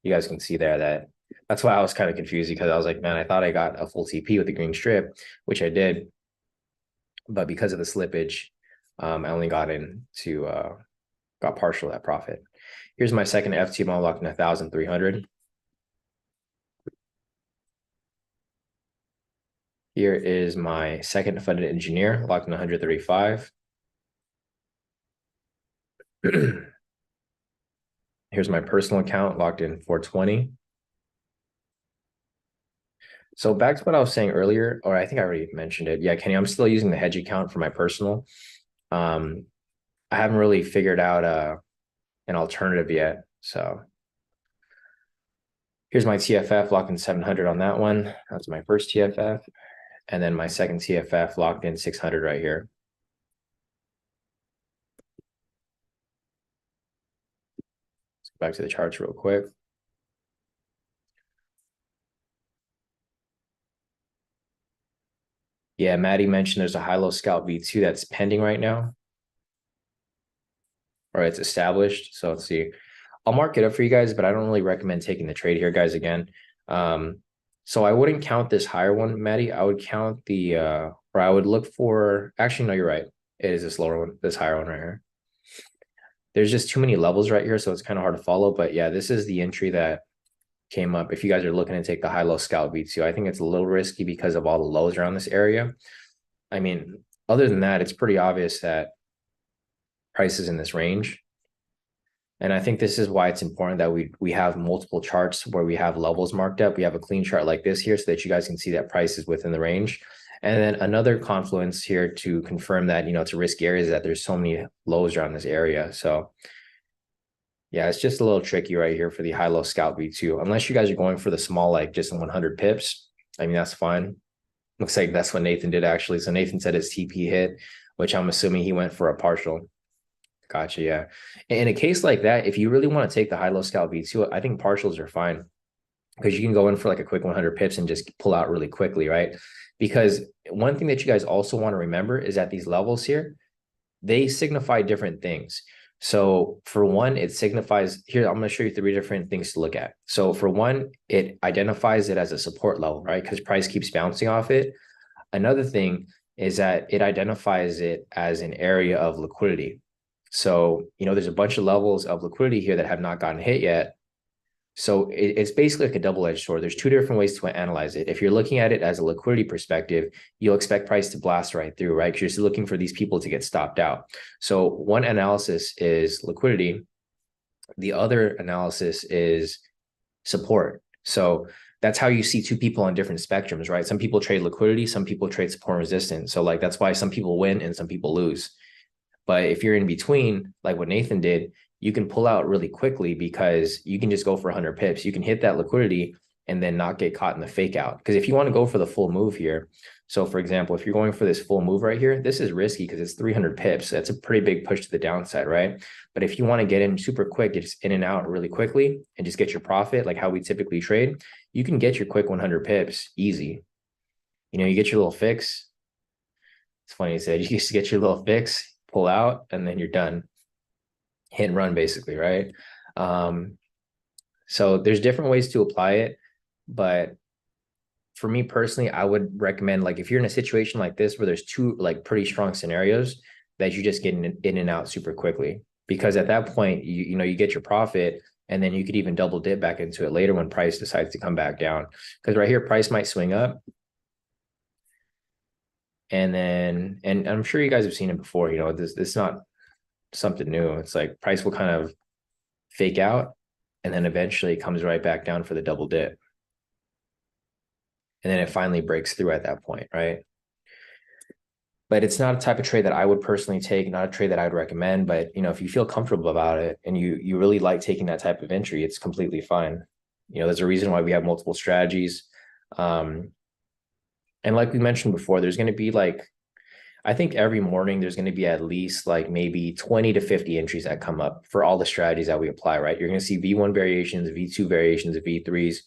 you guys can see there that that's why I was kind of confused, because I was like, man, I thought I got a full TP with the green strip, which I did. But because of the slippage, I only got got partial that profit. Here's my second FTMO locked in 1,300. Here is my second funded engineer locked in 135. Here's my personal account locked in 420. So back to what I was saying earlier, or I think I already mentioned it. Yeah, Kenny, I'm still using the hedge account for my personal. I haven't really figured out an alternative yet. So here's my TFF locked in 700 on that one. That's my first TFF. And then my second TFF locked in 600 right here. Let's go back to the charts real quick. Yeah, Maddie mentioned there's a high-low scalp V2 that's pending right now. Or it's established. So let's see. I'll mark it up for you guys, but I don't really recommend taking the trade here, guys, again. So I wouldn't count this higher one, Maddie. I would count the, or I would look for, actually, no, you're right. It is this lower one, this higher one right here. There's just too many levels right here, so it's kind of hard to follow. But yeah, this is the entry that came up. If you guys are looking to take the high-low scalp V2, I think it's a little risky because of all the lows around this area. I mean, other than that, it's pretty obvious that price is in this range. And I think this is why it's important that we have multiple charts where we have levels marked up. We have a clean chart like this here so that you guys can see that price is within the range. And then another confluence here to confirm that, you know, it's a risky area is that there's so many lows around this area. So yeah, it's just a little tricky right here for the high-low scalp V2. Unless you guys are going for the small, like just 100 pips. I mean, that's fine. Looks like that's what Nathan did actually. So Nathan said his TP hit, which I'm assuming he went for a partial. Gotcha, yeah. In a case like that, if you really want to take the high-low scalp V2, I think partials are fine because you can go in for like a quick 100 pips and just pull out really quickly, right? Because one thing that you guys also want to remember is that these levels here, they signify different things. So for one, it signifies here, I'm going to show you three different things to look at. So for one, it identifies it as a support level, right? Because price keeps bouncing off it. Another thing is that it identifies it as an area of liquidity. So, there's a bunch of levels of liquidity here that have not gotten hit yet. So it's basically like a double-edged sword. There's two different ways to analyze it. If you're looking at it as a liquidity perspective, you'll expect price to blast right through, right? Because you're still looking for these people to get stopped out. So one analysis is liquidity. The other analysis is support. So that's how you see two people on different spectrums, right? Some people trade liquidity, some people trade support and resistance. So that's why some people win and some people lose. But if you're in between, like what Nathan did, you can pull out really quickly because you can just go for 100 pips. You can hit that liquidity and then not get caught in the fake out. Because if you want to go for the full move here, so for example, if you're going for this full move right here, this is risky because it's 300 pips. That's a pretty big push to the downside, right? But if you want to get in super quick, get just in and out really quickly and just get your profit, like how we typically trade, you can get your quick 100 pips easy. You get your little fix. It's funny you said you just get your little fix, pull out, and then you're done. Hit and run, basically, right? So there's different ways to apply it, but for me personally, I would recommend, like, if you're in a situation like this where there's two like pretty strong scenarios, that you just get in and out super quickly, because at that point you get your profit, and then you could even double dip back into it later when price decides to come back down. Because right here, price might swing up, and I'm sure you guys have seen it before. This is not something new. It's like price will kind of fake out, and then eventually it comes right back down for the double dip. And then it finally breaks through at that point, right? But it's not a type of trade that I would personally take, not a trade that I would recommend. But if you feel comfortable about it and you really like taking that type of entry, it's completely fine. There's a reason why we have multiple strategies. And like we mentioned before, there's going to be I think every morning there's going to be at least maybe 20 to 50 entries that come up for all the strategies that we apply, right? You're going to see V1 variations, V2 variations, V3s,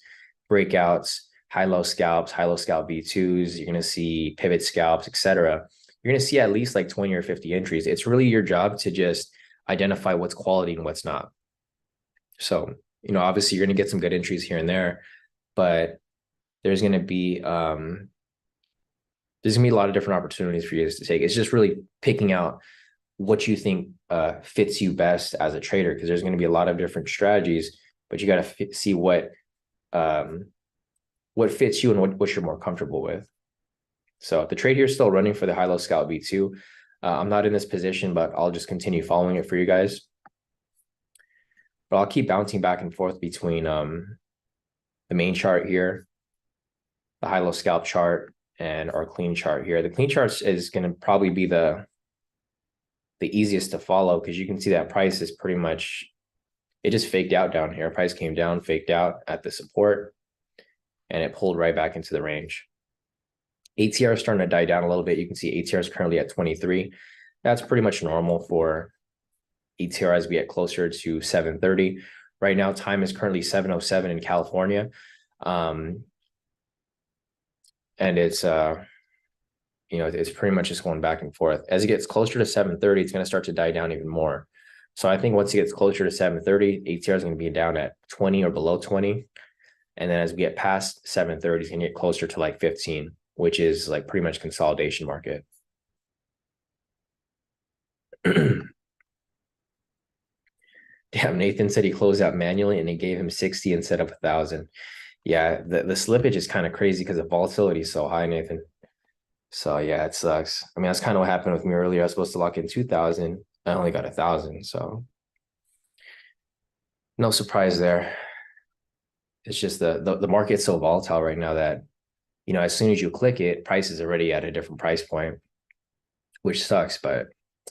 breakouts, high-low scalp V2s. You're going to see pivot scalps, etc. You're going to see at least 20 or 50 entries. It's really your job to just identify what's quality and what's not. So, obviously you're going to get some good entries here and there, but there's going to be a lot of different opportunities for you to take. It's just really picking out what you think fits you best as a trader, because there's going to be a lot of different strategies, but you got to see what fits you and what you're more comfortable with. So the trade here is still running for the high-low scalp V2. I'm not in this position, but I'll just continue following it for you guys. But I'll keep bouncing back and forth between the main chart here, the high-low scalp chart, and our clean chart here. The clean chart is going to probably be the easiest to follow, because you can see that price is pretty much, it just faked out down here. Price came down, faked out at the support, and it pulled right back into the range. ATR is starting to die down a little bit. You can see ATR is currently at 23. That's pretty much normal for ATR as we get closer to 7:30. Right now, time is currently 7:07 in California. And it's it's pretty much just going back and forth. As it gets closer to 7:30, it's going to start to die down even more. So I think once it gets closer to 7:30, ATR is going to be down at 20 or below 20. And then as we get past 7:30, it's going to get closer to 15, which is pretty much consolidation market. Damn, Nathan said he closed out manually and it gave him 60 instead of 1,000. Yeah, the slippage is kind of crazy because the volatility is so high, Nathan. So yeah, it sucks. I mean, that's kind of what happened with me earlier. I was supposed to lock in 2,000. I only got 1,000. So no surprise there. It's just the market's so volatile right now that, as soon as you click it, price is already at a different price point, which sucks. But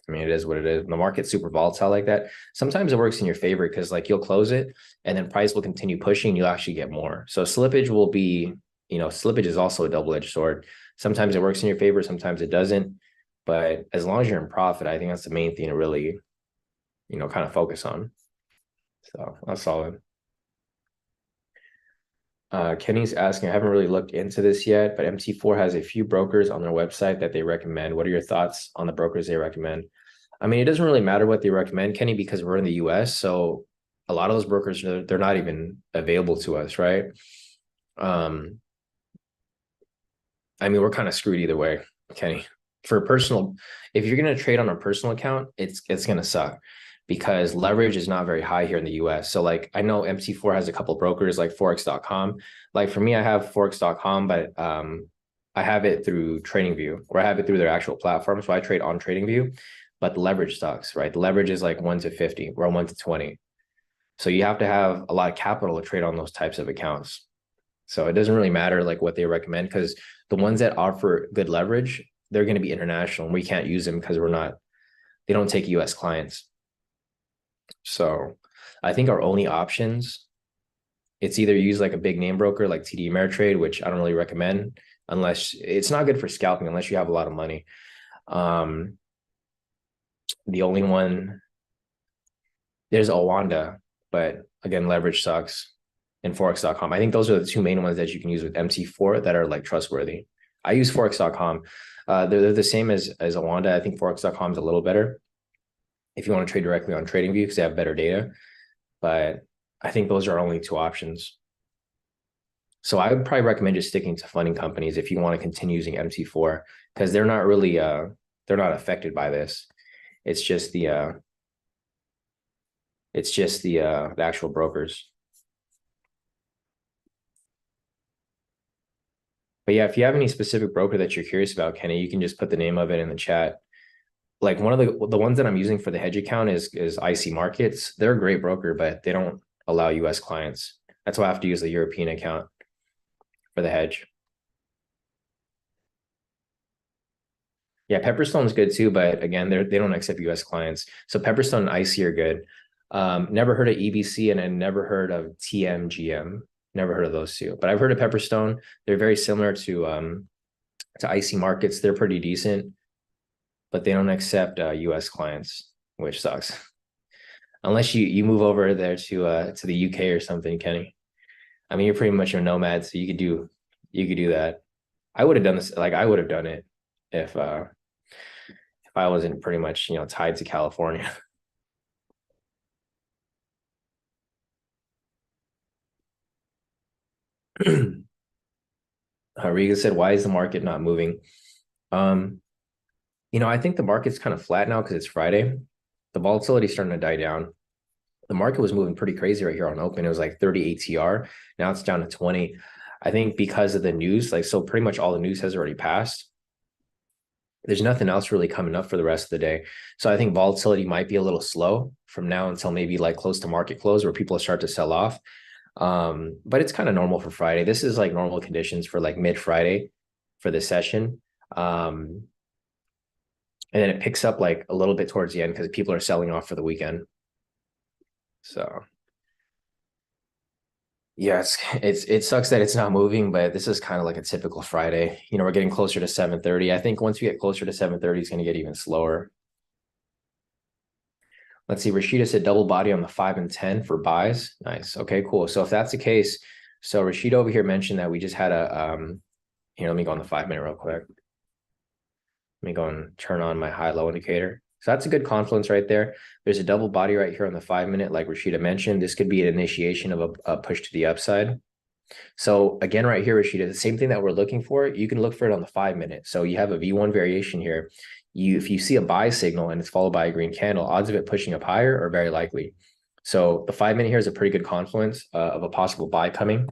I mean, it is what it is. When the market's super volatile like that, sometimes it works in your favor, because you'll close it and then price will continue pushing. You'll actually get more. So slippage will be, slippage is also a double-edged sword. Sometimes it works in your favor, sometimes it doesn't. But as long as you're in profit, I think that's the main thing to really, kind of focus on. So that's solid. Kenny's asking, I haven't really looked into this yet, but MT4 has a few brokers on their website that they recommend. What are your thoughts on the brokers they recommend? I mean, it doesn't really matter what they recommend, Kenny, because we're in the US. So a lot of those brokers, they're not even available to us, right? Um, I mean, we're kind of screwed either way, Kenny. For personal, if you're going to trade on a personal account, it's going to suck because leverage is not very high here in the US. So like I know MT4 has a couple brokers like forex.com. Like for me, I have forex.com, but I have it through TradingView or I have it through their actual platform. So I trade on TradingView, but the leverage sucks, right? The leverage is like 1 to 50 or 1 to 20. So you have to have a lot of capital to trade on those types of accounts. So it doesn't really matter like what they recommend because the ones that offer good leverage, they're going to be international and we can't use them because they don't take US clients. So I think our only options, it's either use like a big name broker like TD Ameritrade, which I don't really recommend unless it's not good for scalping unless you have a lot of money. Um, the only one there's Owanda, but again, leverage sucks and forex.com. I think those are the two main ones that you can use with MT4 that are like trustworthy. I use forex.com. They're the same as Owanda. I think forex.com is a little better if you want to trade directly on TradingView because they have better data. But I think those are only two options. So I would probably recommend just sticking to funding companies if you want to continue using MT4 because they're not really they're not affected by this. It's just the actual brokers. But yeah, if you have any specific broker that you're curious about, Kenny, you can just put the name of it in the chat. Like one of the ones that I'm using for the hedge account is IC Markets. They're a great broker, but they don't allow US clients. That's why I have to use the European account for the hedge. Yeah, Pepperstone's good too, but again, they don't accept US clients. So Pepperstone and IC are good. Never heard of EBC and I never heard of TMGM. Never heard of those two, but I've heard of Pepperstone. They're very similar to IC Markets. They're pretty decent, but they don't accept US clients, which sucks. Unless you move over there to the UK or something, Kenny. I mean, you're pretty much a nomad, so you could do that. I would have done this, like I would have done it if I wasn't pretty much, tied to California. Riga said, why is the market not moving? Um, I think the market's kind of flat now because it's Friday. The volatility is starting to die down. The market was moving pretty crazy right here on open. It was like 30 ATR. Now it's down to 20. I think because of the news, like so pretty much all the news has already passed. There's nothing else really coming up for the rest of the day. So I think volatility might be a little slow from now until maybe like close to market close where people start to sell off. But it's kind of normal for Friday. This is like normal conditions for like mid Friday for the session. And then it picks up like a little bit towards the end because people are selling off for the weekend. So yeah, it sucks that it's not moving, but this is kind of like a typical Friday. We're getting closer to 7:30. I think once we get closer to 7:30, it's going to get even slower. Let's see. Rashida said double body on the 5 and 10 for buys. Nice. Okay, cool. So if that's the case, so Rashida over here mentioned that we just had here, let me go on the 5-minute real quick. Let me go and turn on my high-low indicator. So that's a good confluence right there. There's a double body right here on the 5-minute, like Rashida mentioned. This could be an initiation of a push to the upside. So again, right here, Rashida, the same thing that we're looking for, you can look for it on the 5-minute. So you have a V1 variation here. If you see a buy signal and it's followed by a green candle, odds of it pushing up higher are very likely. So the 5-minute here is a pretty good confluence of a possible buy coming.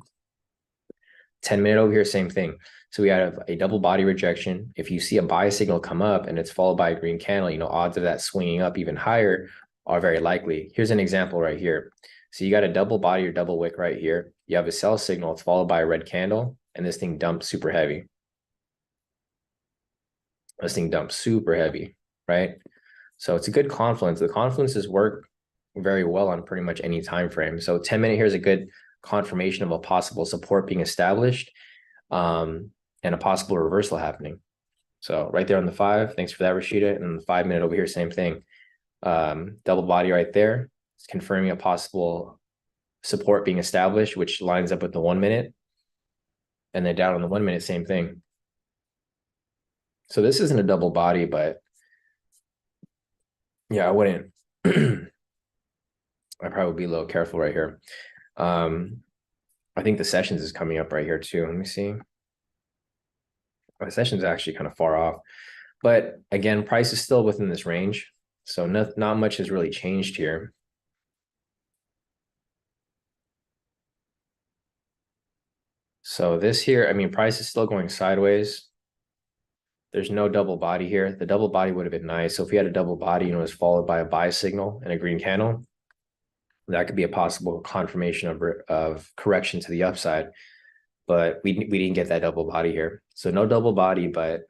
10-minute over here, same thing. So we have a double body rejection. If you see a buy signal come up and it's followed by a green candle, odds of that swinging up even higher are very likely. Here's an example right here. So you got a double body or double wick right here. You have a sell signal. It's followed by a red candle, and this thing dumps super heavy. This thing dumps super heavy, right? So it's a good confluence. The confluences work very well on pretty much any time frame. So 10-minute here is a good confirmation of a possible support being established and a possible reversal happening. So right there on the 5, thanks for that, Rashida. And the 5-minute over here, same thing. Double body right there. It's confirming a possible support being established, which lines up with the 1-minute. And then down on the 1-minute, same thing. So this isn't a double body, but Yeah, I wouldn't. I probably would be a little careful right here. I think the sessions is coming up right here too. Let me see. The session's actually kind of far off, but again, price is still within this range, so not much has really changed here. So this here, I mean, price is still going sideways. There's no double body here. The double body would have been nice. So if we had a double body, it was followed by a buy signal and a green candle, that could be a possible confirmation of correction to the upside. But we didn't get that double body here. So no double body, but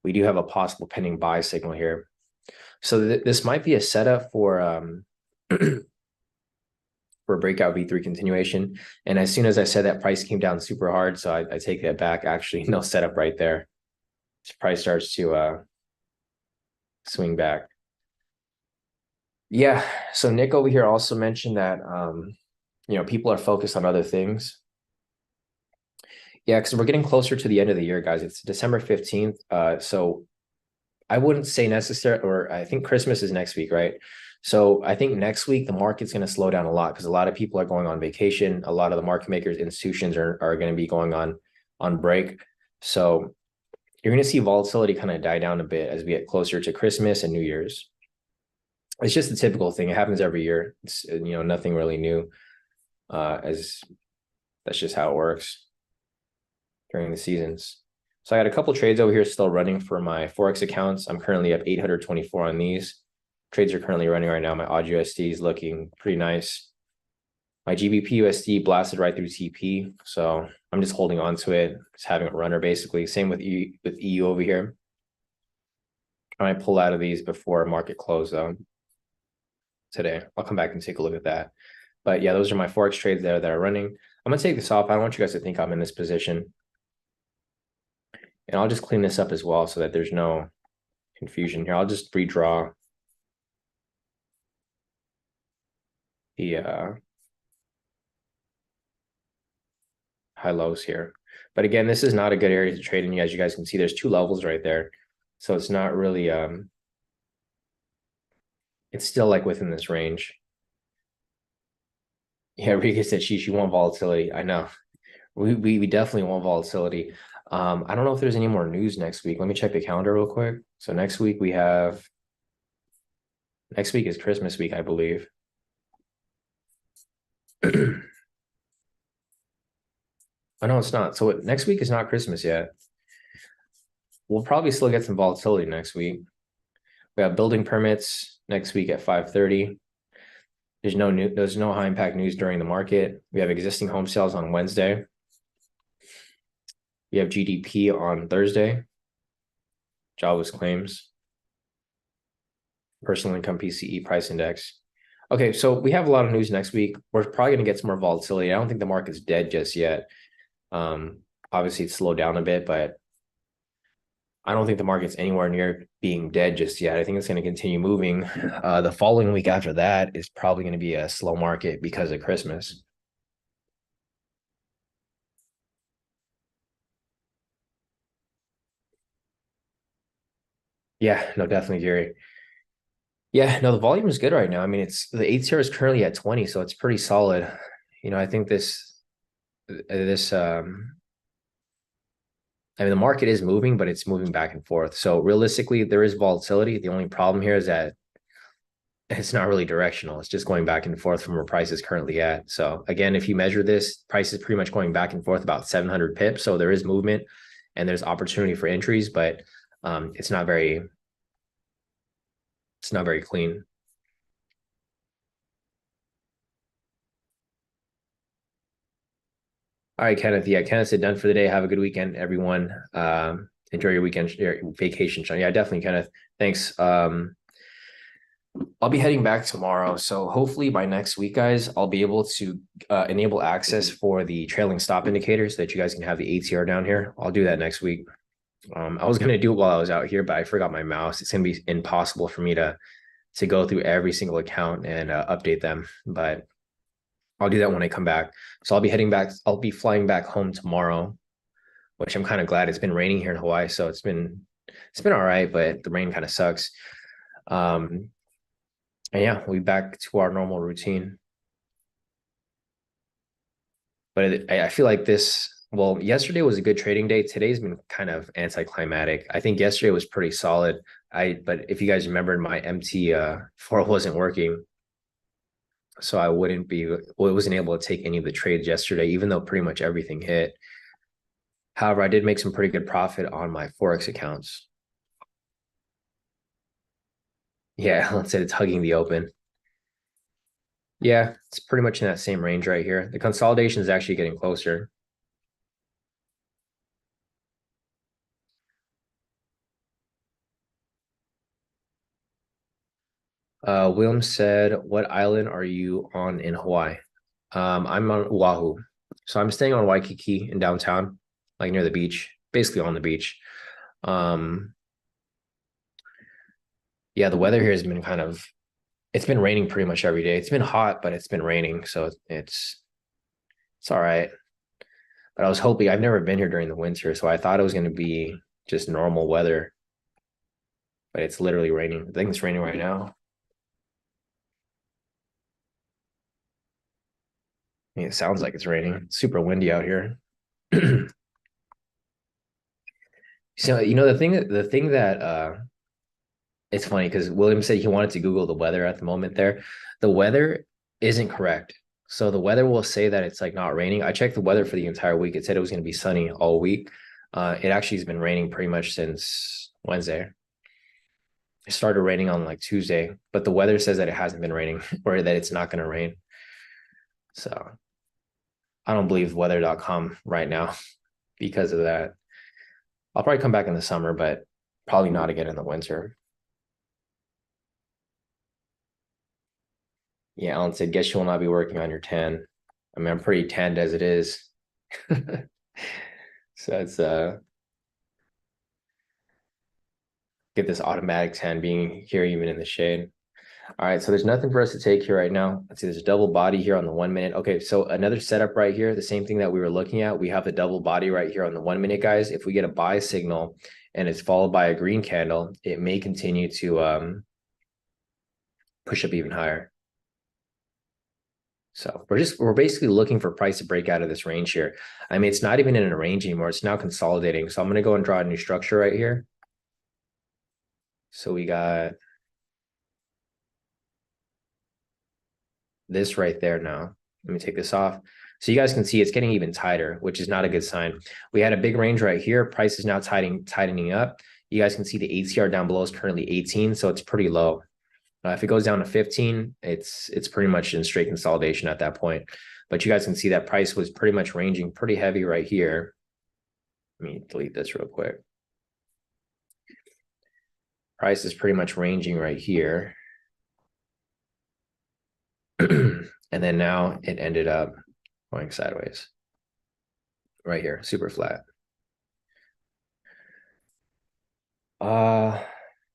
we do have a possible pending buy signal here. So this might be a setup for for a breakout V3 continuation. And as soon as I said that, price came down super hard. So I take that back. Actually, no setup right there. This price starts to swing back. Yeah. So Nick over here also mentioned that people are focused on other things. Yeah, because we're getting closer to the end of the year, guys. It's December 15th. So I wouldn't say necessary, or I think Christmas is next week, right? So I think next week the market's going to slow down a lot because a lot of people are going on vacation. A lot of the market makers, institutions are going to be going on break. So you're going to see volatility kind of die down a bit as we get closer to Christmas and New Year's. It's just a typical thing. It happens every year. It's nothing really new. As that's just how it works during the seasons. So I got a couple trades over here still running for my Forex accounts. I'm currently up 824 on these. Trades are currently running right now. My AUD USD is looking pretty nice. My GBP USD blasted right through TP. So I'm just holding on to it. Just having a runner basically. Same with EU over here. I might pull out of these before market close though today. I'll come back and take a look at that. But yeah, those are my Forex trades there that are running. I'm going to take this off. I don't want you guys to think I'm in this position. And I'll just clean this up as well so that there's no confusion here. I'll just redraw the high lows here. But again, this is not a good area to trade in. As you guys can see, there's two levels right there. So it's not really, it's still like within this range. Yeah, Rika said she want volatility. I know. We definitely want volatility. I don't know if there's any more news next week. Let me check the calendar real quick. So next week is Christmas week, I believe. Oh, no, it's not. So next week is not Christmas yet. We'll probably still get some volatility next week. We have building permits next week at 5:30. There's no high impact news during the market. We have existing home sales on Wednesday. We have GDP on Thursday. Jobless claims. Personal income PCE price index. Okay, so we have a lot of news next week. We're probably going to get some more volatility. I don't think the market's dead just yet. Obviously, it's slowed down a bit, but I don't think the market's anywhere near being dead just yet. I think it's going to continue moving. The following week after that is probably going to be a slow market because of Christmas. Yeah, no, definitely, Gary. Yeah, no, the volume is good right now. I mean, it's the ATR is currently at 20, so it's pretty solid. I think I mean, the market is moving, but it's moving back and forth. So realistically, there is volatility. The only problem here is that it's not really directional. It's just going back and forth from where price is currently at. So again, if you measure this, price is pretty much going back and forth about 700 pips. So there is movement and there's opportunity for entries, but it's not very clean. All right, Kenneth. Yeah, Kenneth said done for the day. Have a good weekend, everyone. Enjoy your weekend, your vacation, Sean. Yeah, definitely, Kenneth. Thanks. I'll be heading back tomorrow. So hopefully by next week, guys, I'll be able to enable access for the trailing stop indicators so that you guys can have the ATR down here. I'll do that next week. I was going to do it while I was out here, but I forgot my mouse. It's going to be impossible for me to go through every single account and update them. But I'll do that when I come back. So I'll be heading back. I'll be flying back home tomorrow, which I'm kind of glad. It's been raining here in Hawaii, so it's been all right, but the rain kind of sucks. And yeah, we back to our normal routine. But I feel like this, well, yesterday was a good trading day. Today's been kind of anticlimactic. I think yesterday was pretty solid. But if you guys remembered, my MT 4 wasn't working. So I wasn't able to take any of the trades yesterday, even though pretty much everything hit. However, I did make some pretty good profit on my Forex accounts. Yeah, let's say it's hugging the open. Yeah, it's pretty much in that same range right here. The consolidation is actually getting closer. William said, "What island are you on in Hawaii?" I'm on Oahu, so I'm staying on Waikiki in downtown, like near the beach, basically on the beach. Um, yeah, the weather here has been it's been raining pretty much every day. It's been hot, but it's been raining, so it's all right. But I was hoping I've never been here during the winter, so I thought it was going to be just normal weather, but it's literally raining. I think it's raining right now. I mean, it sounds like it's raining. It's super windy out here. So the thing that it's funny because William said he wanted to Google the weather at the moment there. The weather isn't correct. So the weather will say that it's like not raining. I checked the weather for the entire week. It said it was going to be sunny all week. It actually has been raining pretty much since Wednesday. It started raining on like Tuesday, but the weather says that it hasn't been raining or that it's not going to rain. So I don't believe weather.com right now because of that. I'll probably come back in the summer, but probably not again in the winter. Yeah, Alan said, guess you will not be working on your tan. I mean, I'm pretty tanned as it is. So it's get this automatic tan being here even in the shade. All right, so there's nothing for us to take here right now. Let's see, there's a double body here on the 1 minute. Okay, so another setup right here, the same thing that we were looking at. We have the double body right here on the 1 minute, guys. If we get a buy signal and it's followed by a green candle, it may continue to push up even higher. So we're basically looking for price to break out of this range here. I mean, it's not even in a range anymore. It's now consolidating. So I'm going to go and draw a new structure right here. So we got this right there now. Let me take this off. So you guys can see it's getting even tighter, which is not a good sign. We had a big range right here. Price is now tightening up. You guys can see the ATR down below is currently 18, so it's pretty low. If it goes down to 15, it's pretty much in straight consolidation at that point. But you guys can see that price was pretty much ranging pretty heavy right here. Let me delete this real quick. Price is pretty much ranging right here. And then now it ended up going sideways right here, super flat.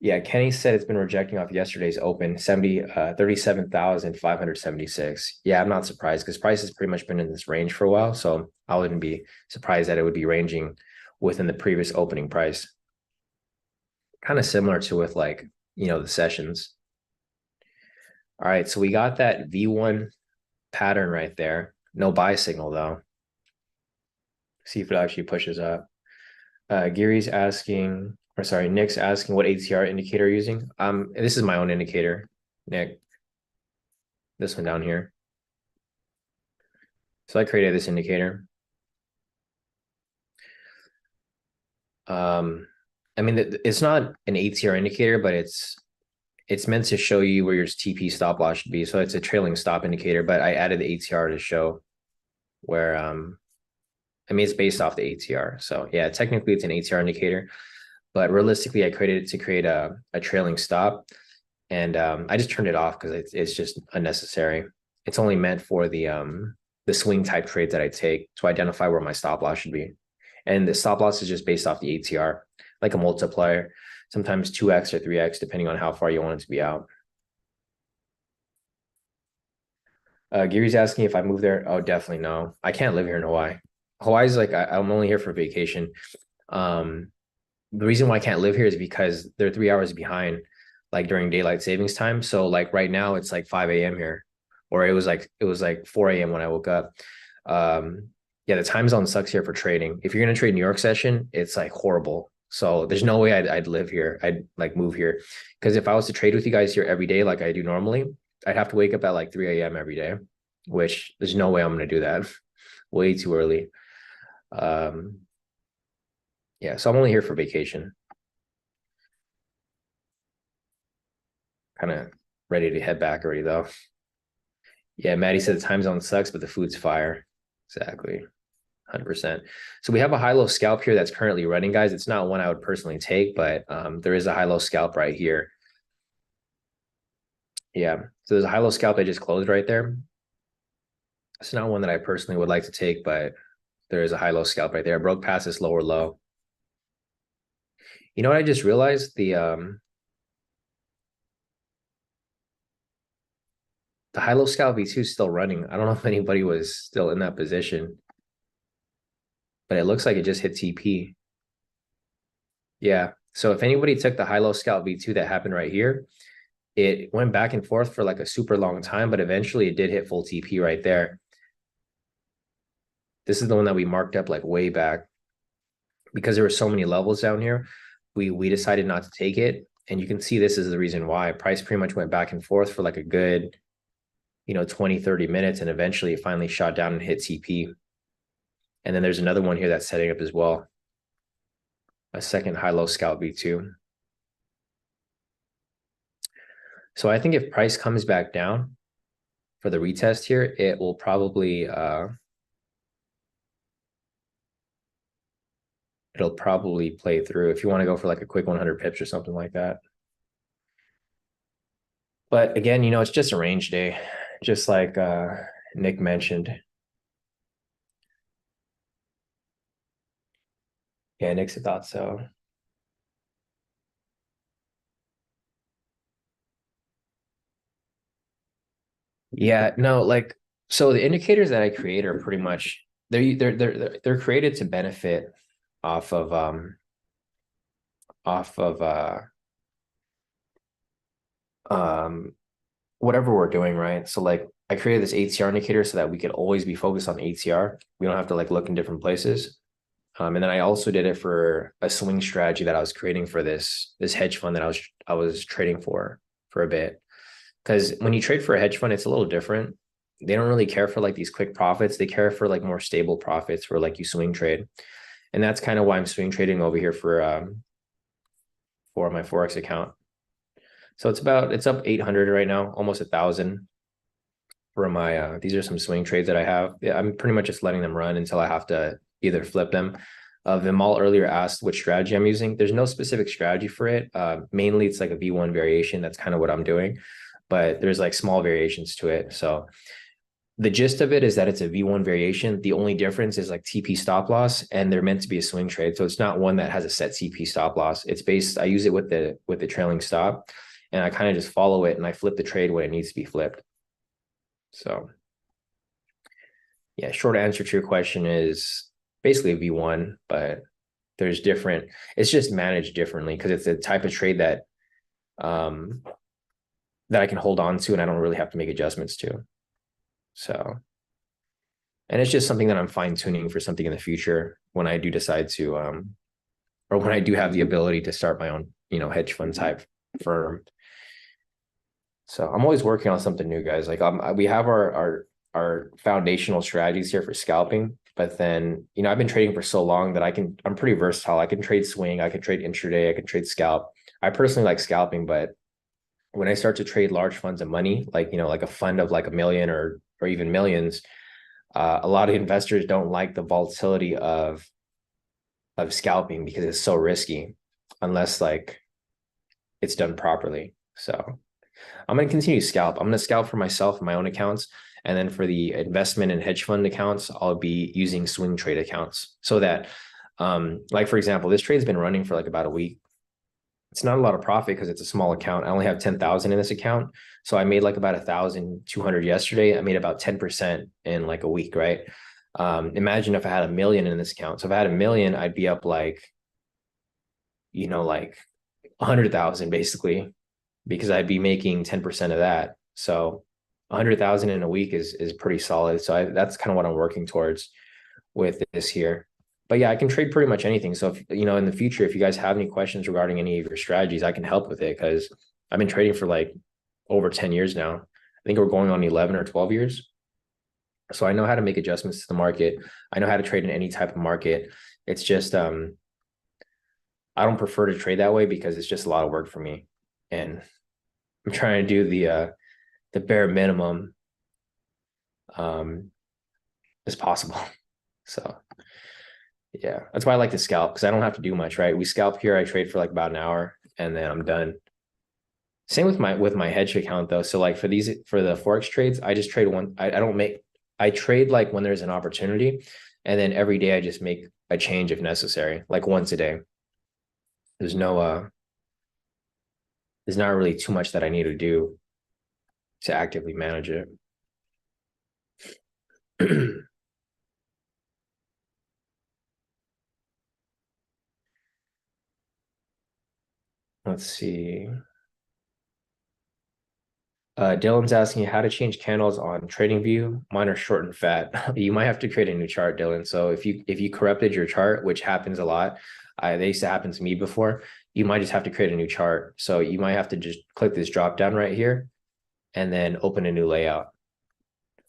Yeah, Kenny said it's been rejecting off yesterday's open 37,576. Yeah, I'm not surprised because price has pretty much been in this range for a while, so I wouldn't be surprised that it would be ranging within the previous opening price. Kind of similar to with like, the sessions. All right, so we got that V1 pattern right there. No buy signal though. See if it actually pushes up. Gary's asking, or sorry, Nick's asking what ATR indicator you're using. This is my own indicator, Nick. This one down here. So I created this indicator. I mean, it's not an ATR indicator, but it's meant to show you where your TP stop loss should be. So it's a trailing stop indicator, but I added the ATR to show where I mean, it's based off the ATR. So yeah, technically it's an ATR indicator, but realistically I created it to create a trailing stop. And I just turned it off because it's just unnecessary. It's only meant for the swing type trades that I take to identify where my stop loss should be. And the stop loss is just based off the ATR, like a multiplier, sometimes 2x or 3x, depending on how far you want it to be out. Gary's asking if I move there. Oh, definitely no. I can't live here in Hawaii. Hawaii's like I'm only here for vacation. The reason why I can't live here is because they're 3 hours behind. like during daylight savings time. So like right now it's like 5 a.m. here, or it was like 4 a.m. when I woke up. Yeah, the time zone sucks here for trading. If you're gonna trade New York session, it's like horrible. So there's no way I'd live here. I'd like move here, because if I was to trade with you guys here every day like I do normally, I'd have to wake up at like 3 a.m. every day, which there's no way I'm gonna do that. Way too early. Um, yeah, so I'm only here for vacation. Kind of ready to head back already though. Yeah, Maddie said the time zone sucks, but the food's fire. Exactly. 100%. So we have a high-low scalp here that's currently running, guys. It's not one I would personally take, but there is a high-low scalp right here. Yeah, so there's a high-low scalp that just closed right there. It's not one that I personally would like to take, but there is a high-low scalp right there. I broke past this lower low. You know what I just realized? The high-low scalp V2 is still running. I don't know if anybody was still in that position, but it looks like it just hit TP. Yeah. So if anybody took the high-low scalp V2 that happened right here, it went back and forth for like a super long time, but eventually it did hit full TP right there. This is the one that we marked up like way back, because there were so many levels down here. We decided not to take it. And you can see this is the reason why. Price pretty much went back and forth for like a good, 20, 30 minutes. And eventually it finally shot down and hit TP. And then there's another one here that's setting up as well. A second high-low scalp V2. So I think if price comes back down for the retest here, it will probably it'll probably play through if you want to go for like a quick 100 pips or something like that. But again, it's just a range day, just like Nick mentioned. Yeah, Nick's thought so. Yeah, no, like, so the indicators that I create are pretty much they're created to benefit off of off of um whatever we're doing, right? So like I created this ATR indicator so that we could always be focused on ATR. We don't have to like look in different places. And then I also did it for a swing strategy that I was creating for this hedge fund that I was trading for a bit. Because when you trade for a hedge fund, it's a little different. They don't really care for like these quick profits. They care for like more stable profits where like you swing trade. And that's kind of why I'm swing trading over here for my Forex account. So it's up 800 right now, almost 1,000 for my these are some swing trades that I have. Yeah, I'm pretty much just letting them run until I have to either flip them. Vimal earlier asked which strategy I'm using. There's no specific strategy for it. Mainly it's like a V1 variation. That's kind of what I'm doing, but there's like small variations to it. So the gist of it is that it's a V1 variation. The only difference is like TP stop loss, and they're meant to be a swing trade. So it's not one that has a set TP stop loss. It's based, I use it with the trailing stop, and I kind of just follow it and I flip the trade when it needs to be flipped. So yeah, short answer to your question is basically a V1, but there's different, it's just managed differently because it's a type of trade that I can hold on to and I don't really have to make adjustments to. So, and it's just something that I'm fine tuning for something in the future when I do decide to, or when I do have the ability to start my own, hedge fund type firm. So I'm always working on something new, guys. Like we have our foundational strategies here for scalping, but then I've been trading for so long that I'm pretty versatile. I can trade swing, I can trade intraday, I can trade scalp. I personally like scalping, but when I start to trade large funds of money, like like a fund of like 1 million or even millions, a lot of investors don't like the volatility of scalping because it's so risky unless like it's done properly. So I'm going to continue to scalp. I'm going to scalp for myself and my own accounts. And then for the investment and hedge fund accounts, I'll be using swing trade accounts so that, like, for example, this trade's been running for like about a week. It's not a lot of profit because it's a small account. I only have 10,000 in this account. So I made like about 1,200 yesterday. I made about 10% in like a week, right? Imagine if I had 1 million in this account. So if I had 1 million, I'd be up like 100,000 basically. because I'd be making 10% of that. So 100,000 in a week is pretty solid. So that's kind of what I'm working towards with this here. But yeah, I can trade pretty much anything. So if, in the future, if you guys have any questions regarding any of your strategies, I can help with it because I've been trading for like over 10 years now. I think we're going on 11 or 12 years. So I know how to make adjustments to the market. I know how to trade in any type of market. It's just I don't prefer to trade that way because it's just a lot of work for me. And I'm trying to do the bare minimum as possible. So yeah, that's why I like to scalp because I don't have to do much, right? We scalp here, I trade for like about an hour and then I'm done. Same with my hedge account though. So like for the Forex trades, I just trade one. I trade like when there's an opportunity, and then every day I just make a change if necessary, like once a day. There's no there's not really too much that I need to do to actively manage it. Let's see. Dylan's asking how to change candles on TradingView. Mine are short and fat. You might have to create a new chart, Dylan. So if you corrupted your chart, which happens a lot, they used to happen to me before, you might just have to create a new chart. So you might have to just click this drop down right here and then open a new layout.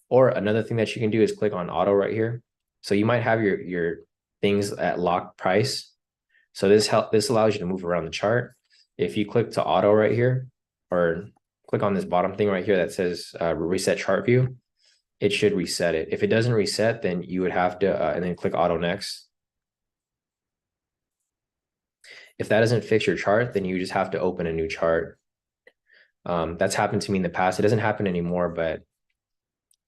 Or another thing that you can do is click on auto right here. So you might have your things at lock price. So this allows you to move around the chart. If you click to auto right here, or click on this bottom thing right here that says reset chart view, it should reset it. If it doesn't reset, then you would have to, and then click auto next. If that doesn't fix your chart, then you just have to open a new chart. That's happened to me in the past. It doesn't happen anymore, but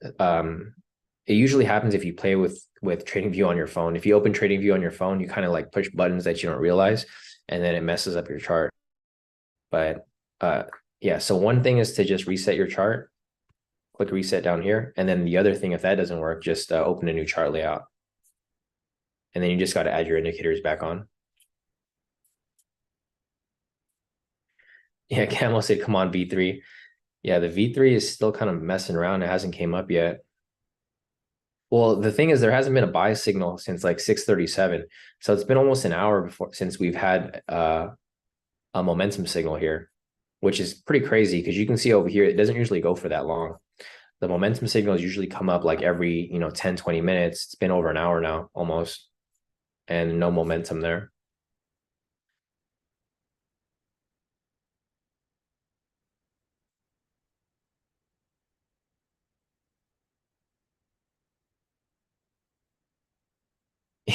it usually happens if you play with TradingView on your phone. If you open TradingView on your phone, you kind of like push buttons that you don't realize, and then it messes up your chart. But yeah, so one thing is to just reset your chart, click reset down here. And then the other thing, if that doesn't work, just open a new chart layout. And then you just got to add your indicators back on. Yeah, Camel said, come on, V3. Yeah, the V3 is still kind of messing around. It hasn't came up yet. Well, the thing is, there hasn't been a buy signal since like 6:37. So it's been almost an hour since we've had a momentum signal here, which is pretty crazy because you can see over here, it doesn't usually go for that long. The momentum signals usually come up like every, 10, 20 minutes. It's been over an hour now almost, and no momentum there.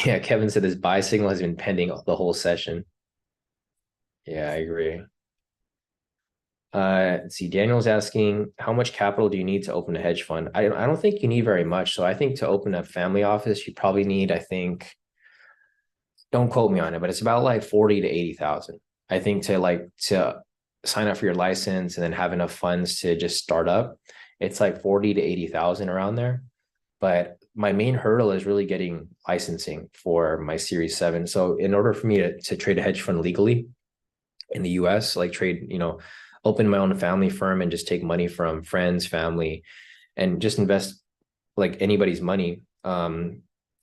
Yeah, Kevin said this buy signal has been pending the whole session. Yeah, I agree. Let's see. Daniel's asking, how much capital do you need to open a hedge fund? I don't think you need very much. So I think to open a family office, you probably need, I think, don't quote me on it, but it's about like 40 to 80,000. I think to sign up for your license and then have enough funds to just start up, it's like 40 to 80,000 around there. But my main hurdle is really getting licensing for my Series 7. So in order for me to trade a hedge fund legally in the US, like trade, open my own family firm and just take money from friends, family, and just invest like anybody's money, I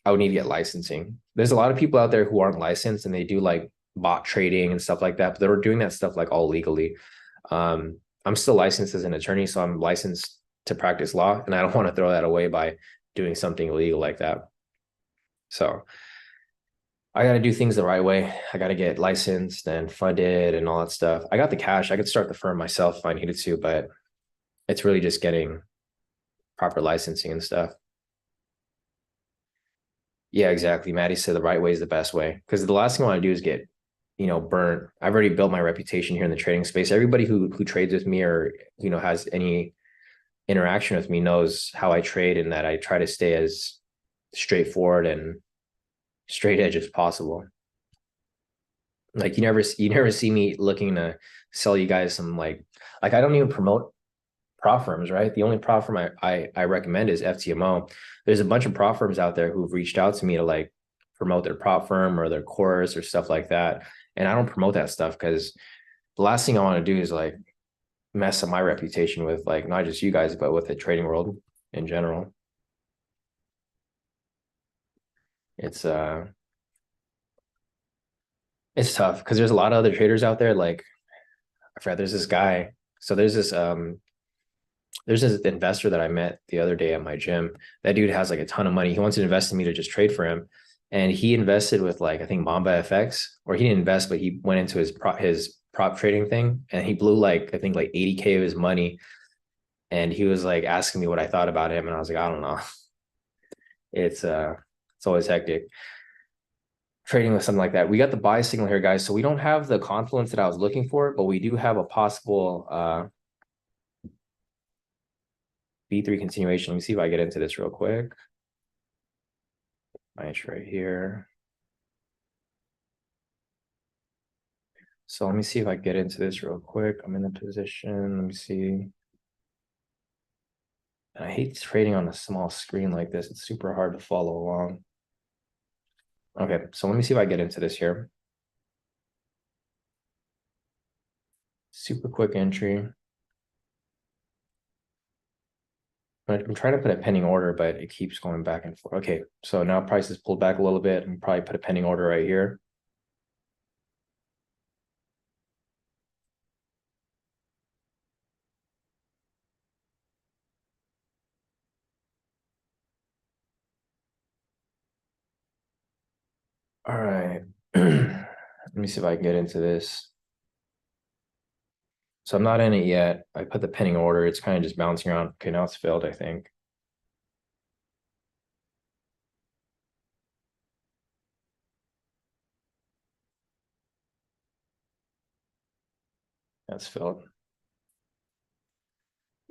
would need to get licensing. There's a lot of people out there who aren't licensed and they do like bot trading and stuff like that, but they're doing that stuff like all legally. I'm still licensed as an attorney, so I'm licensed to practice law, and I don't want to throw that away by doing something illegal like that. So I got to do things the right way. I got to get licensed and funded and all that stuff. I got the cash. I could start the firm myself if I needed to, but it's really just getting proper licensing and stuff. Yeah, exactly. Maddie said the right way is the best way, because the last thing I want to do is get, burnt. I've already built my reputation here in the trading space. Everybody who trades with me or, has any interaction with me knows how I trade and that I try to stay as straightforward and straight edge as possible. Like you never see me looking to sell you guys some like I don't even promote prop firms, right? The only prop firm I recommend is FTMO. There's a bunch of prop firms out there who've reached out to me to like promote their prop firm or their course or stuff like that. And I don't promote that stuff because the last thing I want to do is like mess up my reputation with like not just you guys, but with the trading world in general. It's tough because there's a lot of other traders out there. Like I forgot there's this guy. So there's this investor that I met the other day at my gym. That dude has like a ton of money. He wants to invest in me to just trade for him. And he invested with like I think Mamba FX, or he didn't invest, but he went into his prop trading thing and he blew like I think like 80K of his money. And he was like asking me what I thought about him. And I was like, I don't know. It's always hectic trading with something like that. We got the buy signal here, guys. So we don't have the confluence that I was looking for, but we do have a possible V3 continuation. Let me see if I get into this real quick. My entry right here. So let me see if I get into this real quick. I'm in the position. Let me see. And I hate trading on a small screen like this. It's super hard to follow along. Okay, so let me see if I get into this here. Super quick entry. I'm trying to put a pending order, but it keeps going back and forth. Okay, so now price is pulled back a little bit. I'm probably put a pending order right here. All right. Let me see if I can get into this. So I'm not in it yet. I put the pending order. It's kind of just bouncing around. Okay, now it's filled, I think. That's filled.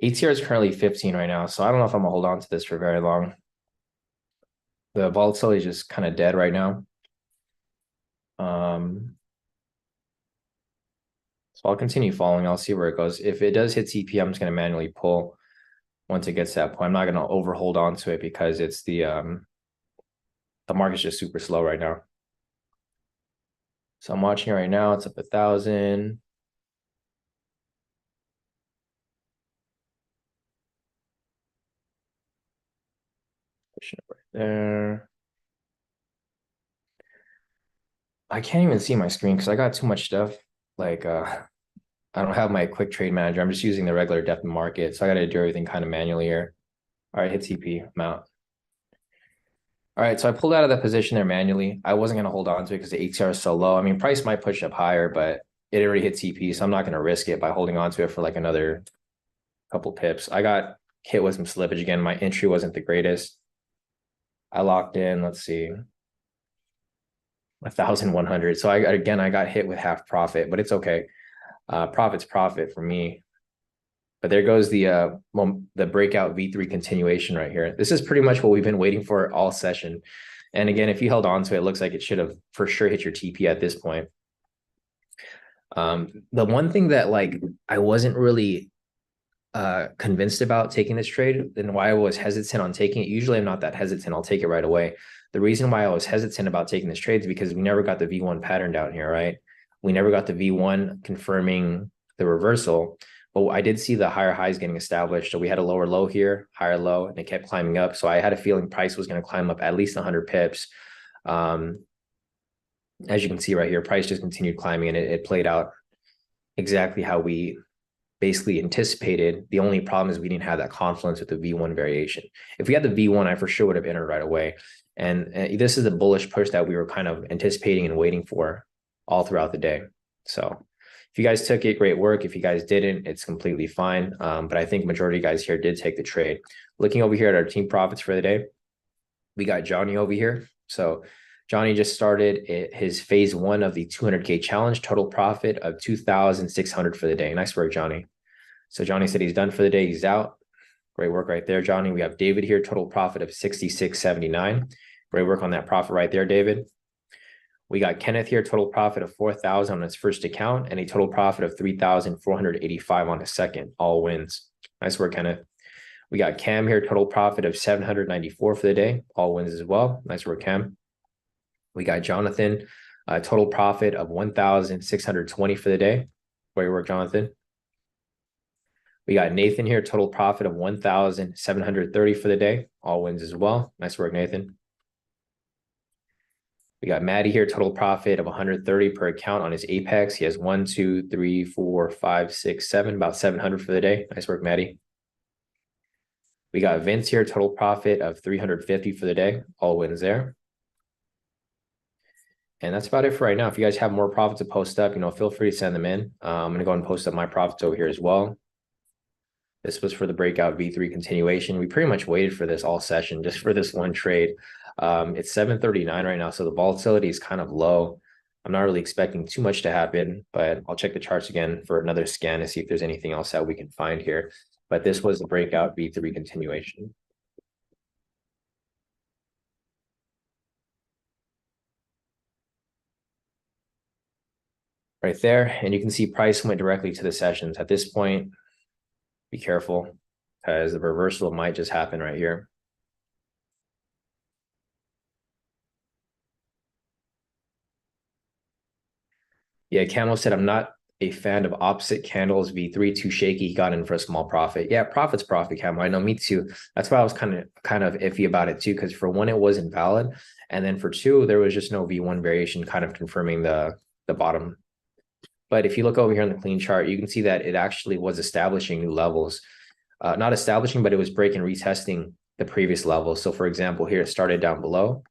ATR is currently 15 right now, so I don't know if I'm gonna hold on to this for very long. The volatility is just kind of dead right now. So I'll continue following. I'll see where it goes. If it does hit TP, I'm just gonna manually pull once it gets to that point. I'm not gonna over hold on to it because it's the market's just super slow right now. So I'm watching it right now. It's up 1,000. Pushing it right there. I can't even see my screen because I got too much stuff. Like I don't have my quick trade manager. I'm just using the regular depth and market. So I got to do everything kind of manually here. All right, hit TP, I'm out. All right, so I pulled out of that position there manually. I wasn't going to hold on to it because the ATR is so low. I mean, price might push up higher, but it already hit TP, so I'm not going to risk it by holding on to it for like another couple pips. I got hit with some slippage again. My entry wasn't the greatest. I locked in, let's see, 1,100. So I got hit with half profit, but it's okay. Profit's profit for me. But there goes the breakout V3 continuation right here. This is pretty much what we've been waiting for all session. And again, if you held on to it, it looks like it should have for sure hit your TP at this point. The one thing that like I wasn't really convinced about taking this trade and why I was hesitant on taking it. Usually I'm not that hesitant. I'll take it right away. The reason why I was hesitant about taking this trade is because we never got the V1 pattern down here, right? We never got the V1 confirming the reversal. But I did see the higher highs getting established. So we had a lower low here, higher low, and it kept climbing up. So I had a feeling price was going to climb up at least 100 pips. As you can see right here, price just continued climbing and it played out exactly how we basically anticipated. The only problem is we didn't have that confluence with the V1 variation. If we had the V1, I for sure would have entered right away. And this is the bullish push that we were kind of anticipating and waiting for all throughout the day. So if you guys took it, great work. If you guys didn't, it's completely fine. But I think majority of guys here did take the trade. Looking over here at our team profits for the day, we got Johnny over here. So Johnny just started his phase 1 of the 200K challenge, total profit of 2,600 for the day. Nice work, Johnny. So Johnny said he's done for the day. He's out. Great work right there, Johnny. We have David here, total profit of 66.79. Great work on that profit right there, David. We got Kenneth here, total profit of 4,000 on his first account and a total profit of 3,485 on his second, all wins. Nice work, Kenneth. We got Cam here, total profit of 794 for the day, all wins as well. Nice work, Cam. We got Jonathan, total profit of 1,620 for the day. Great work, Jonathan. We got Nathan here, total profit of 1,730 for the day. All wins as well. Nice work, Nathan. We got Maddie here, total profit of 130 per account on his Apex. He has 1, 2, 3, 4, 5, 6, 7, about 700 for the day. Nice work, Maddie. We got Vince here, total profit of 350 for the day. All wins there. And that's about it for right now. If you guys have more profits to post up, feel free to send them in. I'm going to go ahead and post up my profits over here as well. This was for the breakout V3 continuation. We pretty much waited for this all session just for this one trade. It's 7:39 right now, so the volatility is kind of low. I'm not really expecting too much to happen, but I'll check the charts again for another scan to see if there's anything else that we can find here. But this was the breakout V3 continuation. Right there, and you can see price went directly to the sessions. At this point, be careful because the reversal might just happen right here. Yeah, Camo said, I'm not a fan of opposite candles. V3 too shaky. He got in for a small profit. Yeah, profit's profit, Camo. I know, me too. That's why I was kind of iffy about it too, because for one, it wasn't valid, and then for two, there was just no V1 variation, kind of confirming the bottom. But if you look over here on the clean chart, you can see that it actually was establishing new levels. Not establishing, but it was breaking, retesting the previous level. So for example, here it started down below.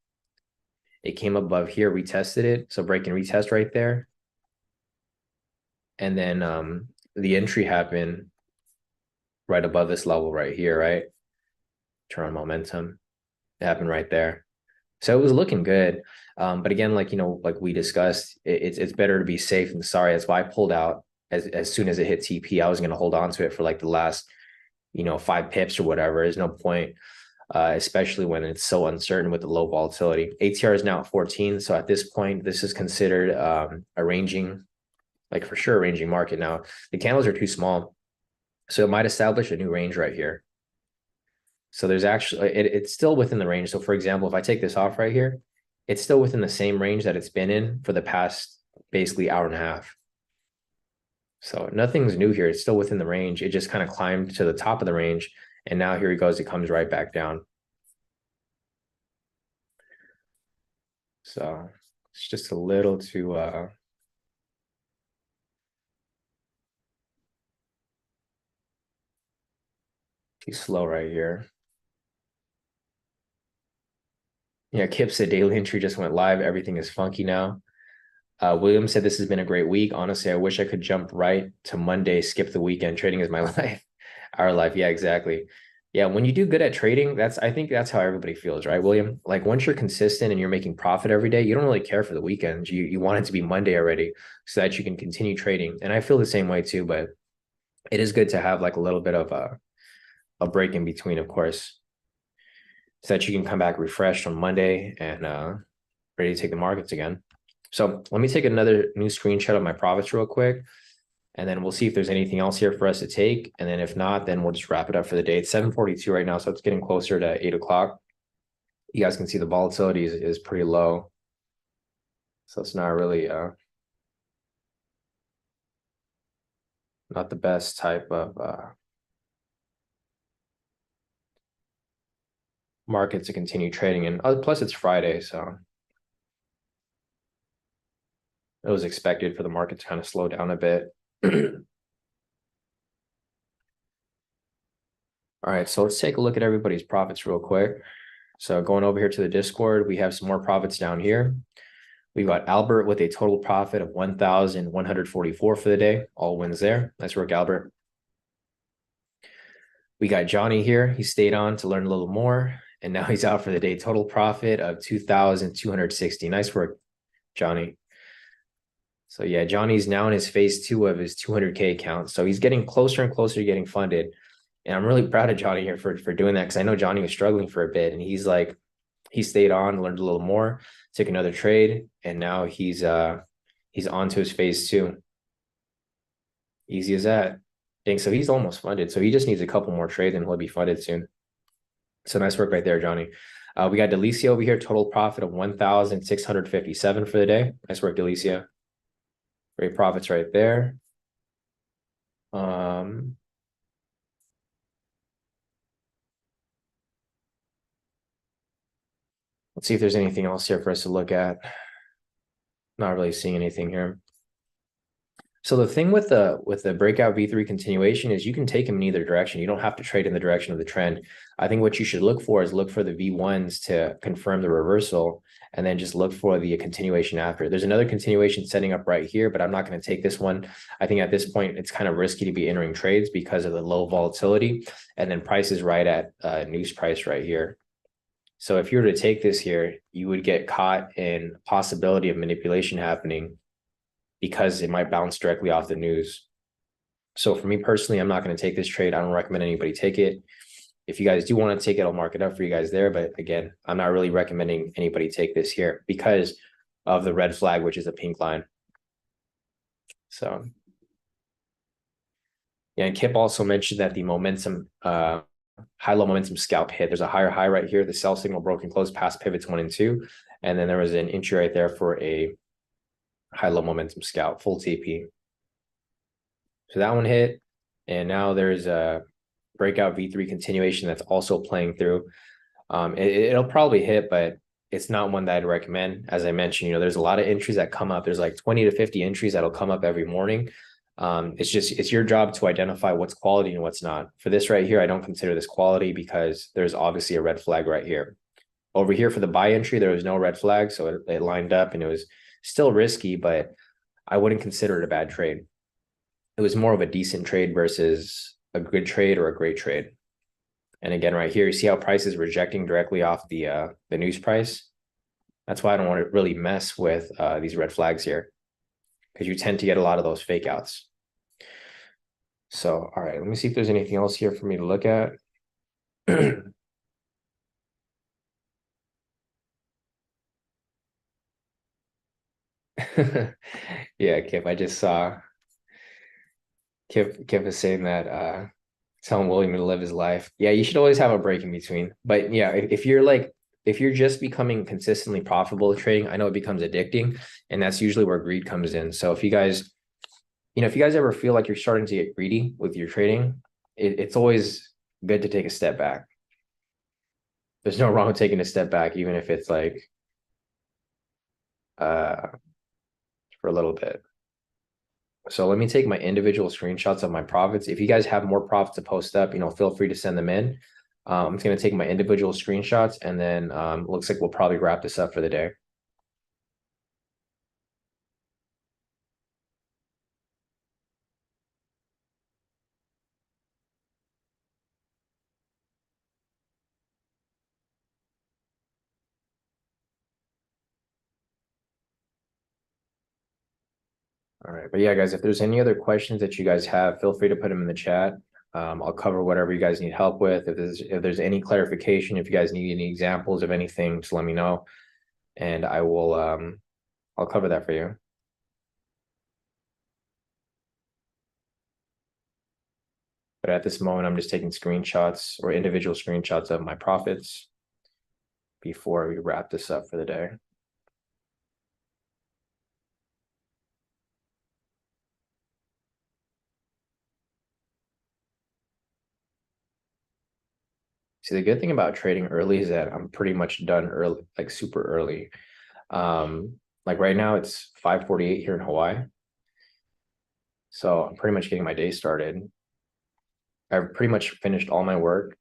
It came above here, retested it. So break and retest right there. And then the entry happened right above this level right here, right? Turn on momentum. It happened right there. So it was looking good. But again, like we discussed, it's better to be safe than sorry. That's why I pulled out as soon as it hit TP. I was going to hold on to it for like the last 5 pips or whatever. There's no point, especially when it's so uncertain with the low volatility. ATR is now at 14. So at this point, this is considered a ranging, like for sure, a ranging market. Now, the candles are too small, so it might establish a new range right here. So there's actually, it's still within the range. So for example, if I take this off right here, it's still within the same range that it's been in for the past basically hour and a half. So nothing's new here. It's still within the range. It just kind of climbed to the top of the range. And now here he goes. It comes right back down. So it's just a little too too slow right here. Yeah, Kip said daily entry just went live. Everything is funky now. William said this has been a great week. Honestly, I wish I could jump right to Monday, skip the weekend. Trading is my life. Our life. Yeah, exactly. Yeah, when you do good at trading, I think that's how everybody feels, right, William? Like once you're consistent and you're making profit every day, you don't really care for the weekends. You want it to be Monday already so that you can continue trading. And I feel the same way too, but it is good to have like a little bit of a break in between, of course, so that you can come back refreshed on Monday and ready to take the markets again. So let me take another new screenshot of my profits real quick, and then we'll see if there's anything else here for us to take. And then if not, then we'll just wrap it up for the day. It's 7:42 right now, so it's getting closer to 8 o'clock. You guys can see the volatility is pretty low. So it's not really not the best type of market to continue trading in. Plus it's Friday, so it was expected for the market to kind of slow down a bit. All right, so let's take a look at everybody's profits real quick. So going over here to the Discord, we have some more profits down here. We've got Albert with a total profit of 1,144 for the day. All wins there. Nice work, Albert. We got Johnny here. He stayed on to learn a little more, and now he's out for the day. Total profit of 2,260. Nice work, Johnny. So yeah, Johnny's now in his phase 2 of his 200K account. So he's getting closer and closer to getting funded. And I'm really proud of Johnny here for doing that, because I know Johnny was struggling for a bit, and he stayed on, learned a little more, took another trade, and now he's on to his phase 2. Easy as that. Dang, so he's almost funded. So he just needs a couple more trades and he'll be funded soon. So nice work right there, Johnny. We got Delicia over here, total profit of 1,657 for the day. Nice work, Delicia. Great profits right there. Let's see if there's anything else here for us to look at. Not really seeing anything here. So the thing with the breakout V3 continuation is you can take them in either direction. You don't have to trade in the direction of the trend. I think what you should look for is look for the V1s to confirm the reversal, and then just look for the continuation after. There's another continuation setting up right here, but I'm not going to take this one. I think at this point it's kind of risky to be entering trades because of the low volatility, and then price is right at news price right here. So if you were to take this here, you would get caught in possibility of manipulation happening because it might bounce directly off the news. So for me personally, I'm not going to take this trade. I don't recommend anybody take it. If you guys do want to take it, I'll mark it up for you guys there. But again, I'm not really recommending anybody take this here because of the red flag, which is a pink line. So yeah, and Kip also mentioned that the momentum, high-low momentum scalp hit. There's a higher high right here. The sell signal broken close past pivots 1 and 2. And then there was an entry right there for a high-low momentum scalp, full TP. So that one hit. And now there's a breakout V3 continuation that's also playing through. It'll probably hit, but it's not one that I'd recommend. As I mentioned, there's a lot of entries that come up. There's like 20 to 50 entries that'll come up every morning. It's your job to identify what's quality and what's not. For this right here, I don't consider this quality because there's obviously a red flag right here. Over here for the buy entry, there was no red flag, so it lined up and it was still risky, but I wouldn't consider it a bad trade. It was more of a decent trade versus a good trade or a great trade. And again, right here, you see how price is rejecting directly off the news price. That's why I don't want to really mess with these red flags here, because you tend to get a lot of those fake outs. So, all right, let me see if there's anything else here for me to look at. Yeah, Kip, I just saw Kip is saying that telling William to live his life. Yeah, you should always have a break in between. But yeah, if you're just becoming consistently profitable with trading, I know it becomes addicting, and that's usually where greed comes in. So if you guys, if you guys ever feel like you're starting to get greedy with your trading, it's always good to take a step back. There's no wrong with taking a step back, even if it's like uh for a little bit. So let me take my individual screenshots of my profits. If you guys have more profits to post up, feel free to send them in. I'm just going to take my individual screenshots, and then looks like we'll probably wrap this up for the day. All right. But yeah, guys, if there's any other questions that you guys have, feel free to put them in the chat. I'll cover whatever you guys need help with. If there's any clarification, if you guys need any examples of anything, just let me know, and I'll cover that for you. But at this moment, I'm just taking screenshots or individual screenshots of my profits before we wrap this up for the day. See, the good thing about trading early is that I'm pretty much done early, like super early. Like right now it's 5:48 here in Hawaii. So I'm pretty much getting my day started. I've pretty much finished all my work,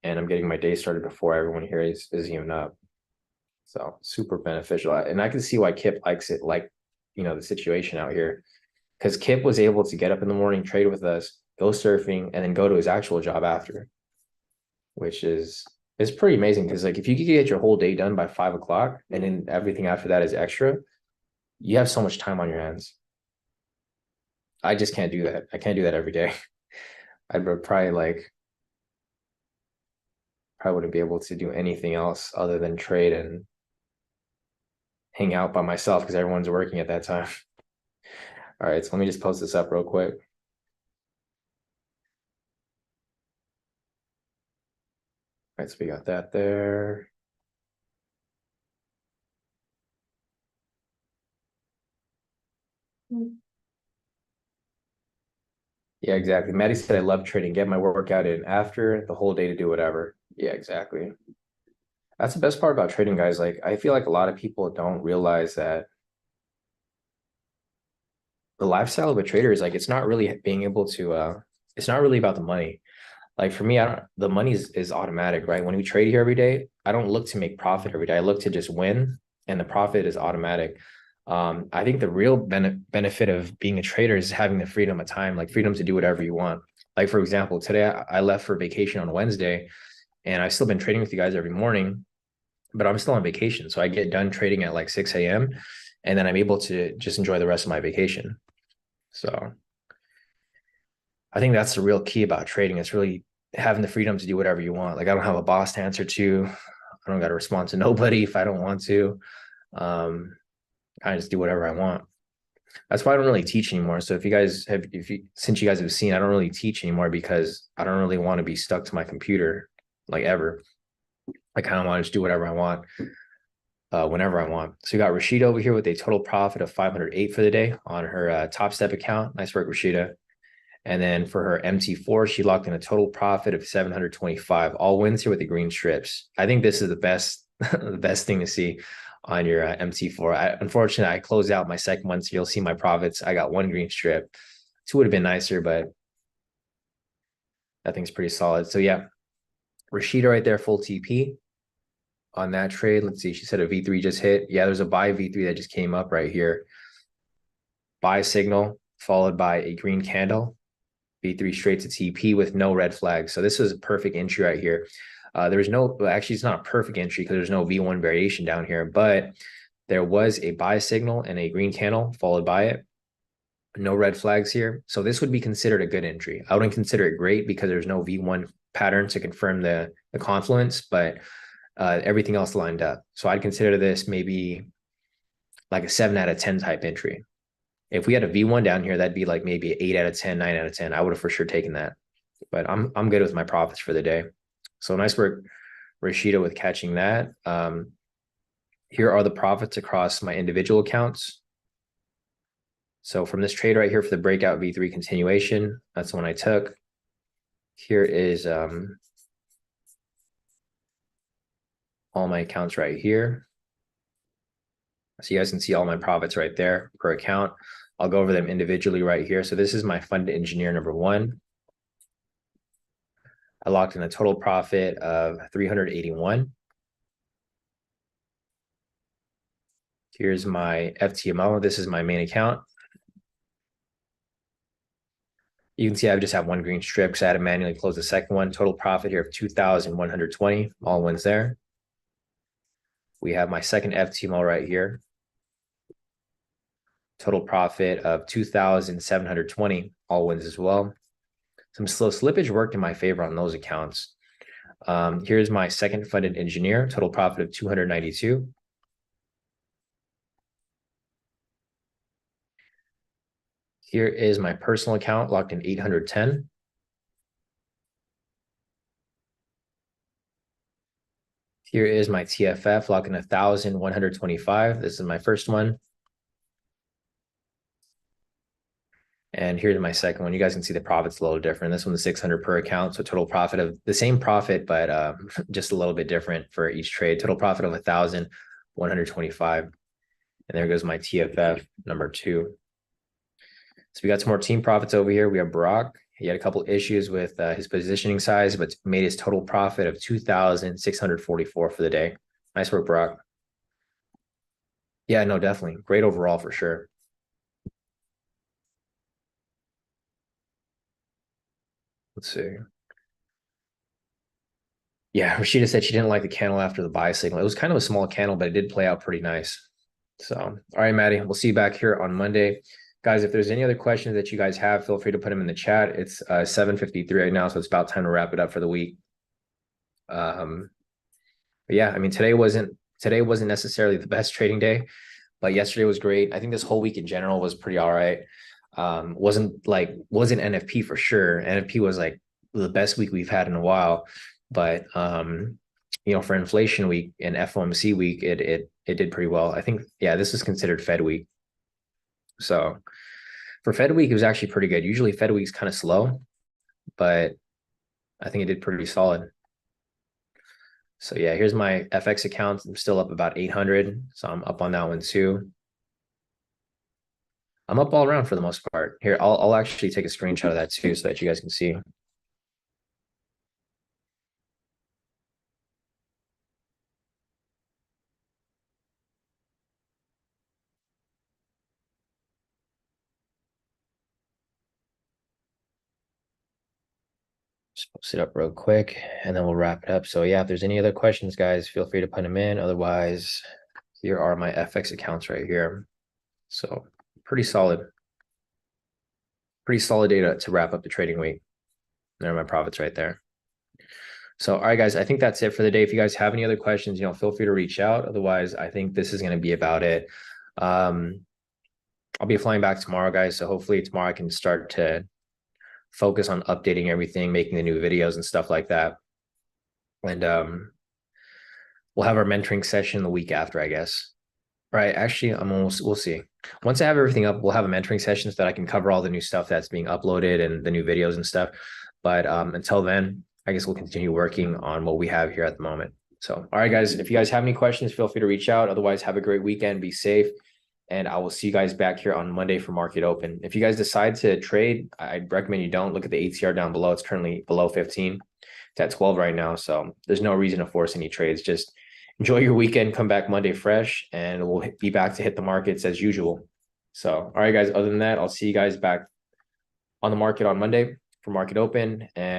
and I'm getting my day started before everyone here is even up. So super beneficial. And I can see why Kip likes it, like, the situation out here. Because Kip was able to get up in the morning, trade with us, go surfing, and then go to his actual job after, which is pretty amazing. Because like if you could get your whole day done by 5 o'clock, and then everything after that is extra, you have so much time on your hands. I just can't do that. I can't do that every day. I'd probably wouldn't be able to do anything else other than trade and hang out by myself because everyone's working at that time. All right, so let me just post this up real quick. All right, so we got that there. Yeah, exactly. Maddie said I love trading, get my workout in after the whole day to do whatever. Yeah, exactly. That's the best part about trading, guys. Like, I feel like a lot of people don't realize that the lifestyle of a trader is like it's not really being able to it's not really about the money. Like for me, I don't the money is automatic, right? When we trade here every day, I don't look to make profit every day. I look to just win, and the profit is automatic. I think the real benefit of being a trader is having the freedom of time, like freedom to do whatever you want. Like for example, today I left for vacation on Wednesday, and I've still been trading with you guys every morning, but I'm still on vacation. So I get done trading at like 6 a.m. and then I'm able to just enjoy the rest of my vacation. So I think that's the real key about trading. It's really having the freedom to do whatever you want. Like I don't have a boss to answer to. I don't got to respond to nobody if I don't want to. I just do whatever I want. That's why I don't really teach anymore. So if you guys have, since you guys have seen, I don't really teach anymore because I don't really want to be stuck to my computer like ever. I kind of want to just do whatever I want, whenever I want. So you got Rashida over here with a total profit of 508 for the day on her Top Step account. Nice work, Rashida. And then for her MT4, she locked in a total profit of 725. All wins here with the green strips. I think this is the best, the best thing to see on your MT4. Unfortunately, I closed out my second one, so you'll see my profits. I got one green strip. Two would have been nicer, but that thing's pretty solid. So yeah, Rashida right there, full TP on that trade. Let's see. She said a V3 just hit. Yeah, there's a buy V3 that just came up right here. Buy signal followed by a green candle. V3 straight to TP with no red flags. So this is a perfect entry right here. There's no, well, actually, it's not a perfect entry because there's no V1 variation down here, but there was a buy signal and a green candle followed by it. No red flags here. So this would be considered a good entry. I wouldn't consider it great because there's no V1 pattern to confirm the confluence, but everything else lined up. So I'd consider this maybe like a 7 out of 10 type entry. If we had a V1 down here, that'd be like maybe 8 out of 10, 9 out of 10. I would have for sure taken that. But I'm good with my profits for the day. So nice work, Rashida, with catching that. Here are the profits across my individual accounts. So from this trade right here for the breakout V3 continuation, that's the one I took. Here is all my accounts right here. So you guys can see all my profits right there per account. I'll go over them individually right here. So this is my fund engineer number one. I locked in a total profit of 381. Here's my FTMO. This is my main account. You can see I just have one green strip because I had to manually close the second one. Total profit here of 2,120. All wins there. We have my second FTMO right here. Total profit of 2,720. All wins as well. Some slow slippage worked in my favor on those accounts. Here's my second funded engineer. Total profit of 292. Here is my personal account locked in 810. Here is my TFF locked in 1,125. This is my first one. And here's my second one. You guys can see the profit's a little different. This one's 600 per account. So total profit of the same profit, but just a little bit different for each trade. Total profit of 1,125. And there goes my TFF number two. So we got some more team profits over here. We have Brock. He had a couple issues with his positioning size, but made his total profit of 2,644 for the day. Nice work, Brock. Yeah, no, definitely. Great overall for sure. Let's see. Yeah, Rashida said she didn't like the candle after the buy signal. It was kind of a small candle, but it did play out pretty nice. So, all right, Maddie, we'll see you back here on Monday. Guys, if there's any other questions that you guys have, feel free to put them in the chat. It's 7:53 right now, so it's about time to wrap it up for the week. But yeah, I mean, today wasn't necessarily the best trading day, but yesterday was great. I think this whole week in general was pretty all right. Wasn't NFP for sure. NFP was like the best week we've had in a while, but for inflation week and FOMC week, it did pretty well. I think, yeah, this is considered Fed week. So for Fed week, it was actually pretty good. Usually Fed week's kind of slow, but I think it did pretty solid. So yeah, here's my FX account. I'm still up about 800. So I'm up on that one too. I'm up all around for the most part. Here, I'll actually take a screenshot of that too so that you guys can see. Just post it up real quick and then we'll wrap it up. So yeah, if there's any other questions, guys, feel free to put them in. Otherwise, here are my FX accounts right here. So pretty solid data to wrap up the trading week. There are my profits right there. So, all right, guys, I think that's it for the day. If you guys have any other questions, feel free to reach out. Otherwise, I think this is going to be about it. I'll be flying back tomorrow, guys. So hopefully tomorrow I can start to focus on updating everything, making the new videos and stuff like that. And we'll have our mentoring session the week after, I guess. Right. Actually, we'll see. Once I have everything up, we'll have a mentoring session so that I can cover all the new stuff that's being uploaded and the new videos and stuff. But until then, I guess we'll continue working on what we have here at the moment. So, all right, guys, if you guys have any questions, feel free to reach out. Otherwise, have a great weekend. Be safe. And I will see you guys back here on Monday for market open. If you guys decide to trade, I'd recommend you don't. Look at the ATR down below. It's currently below 15. It's at 12 right now. So there's no reason to force any trades. Just enjoy your weekend, come back Monday fresh, and we'll be back to hit the markets as usual. So, all right, guys, other than that, I'll see you guys back on the market on Monday for market open. And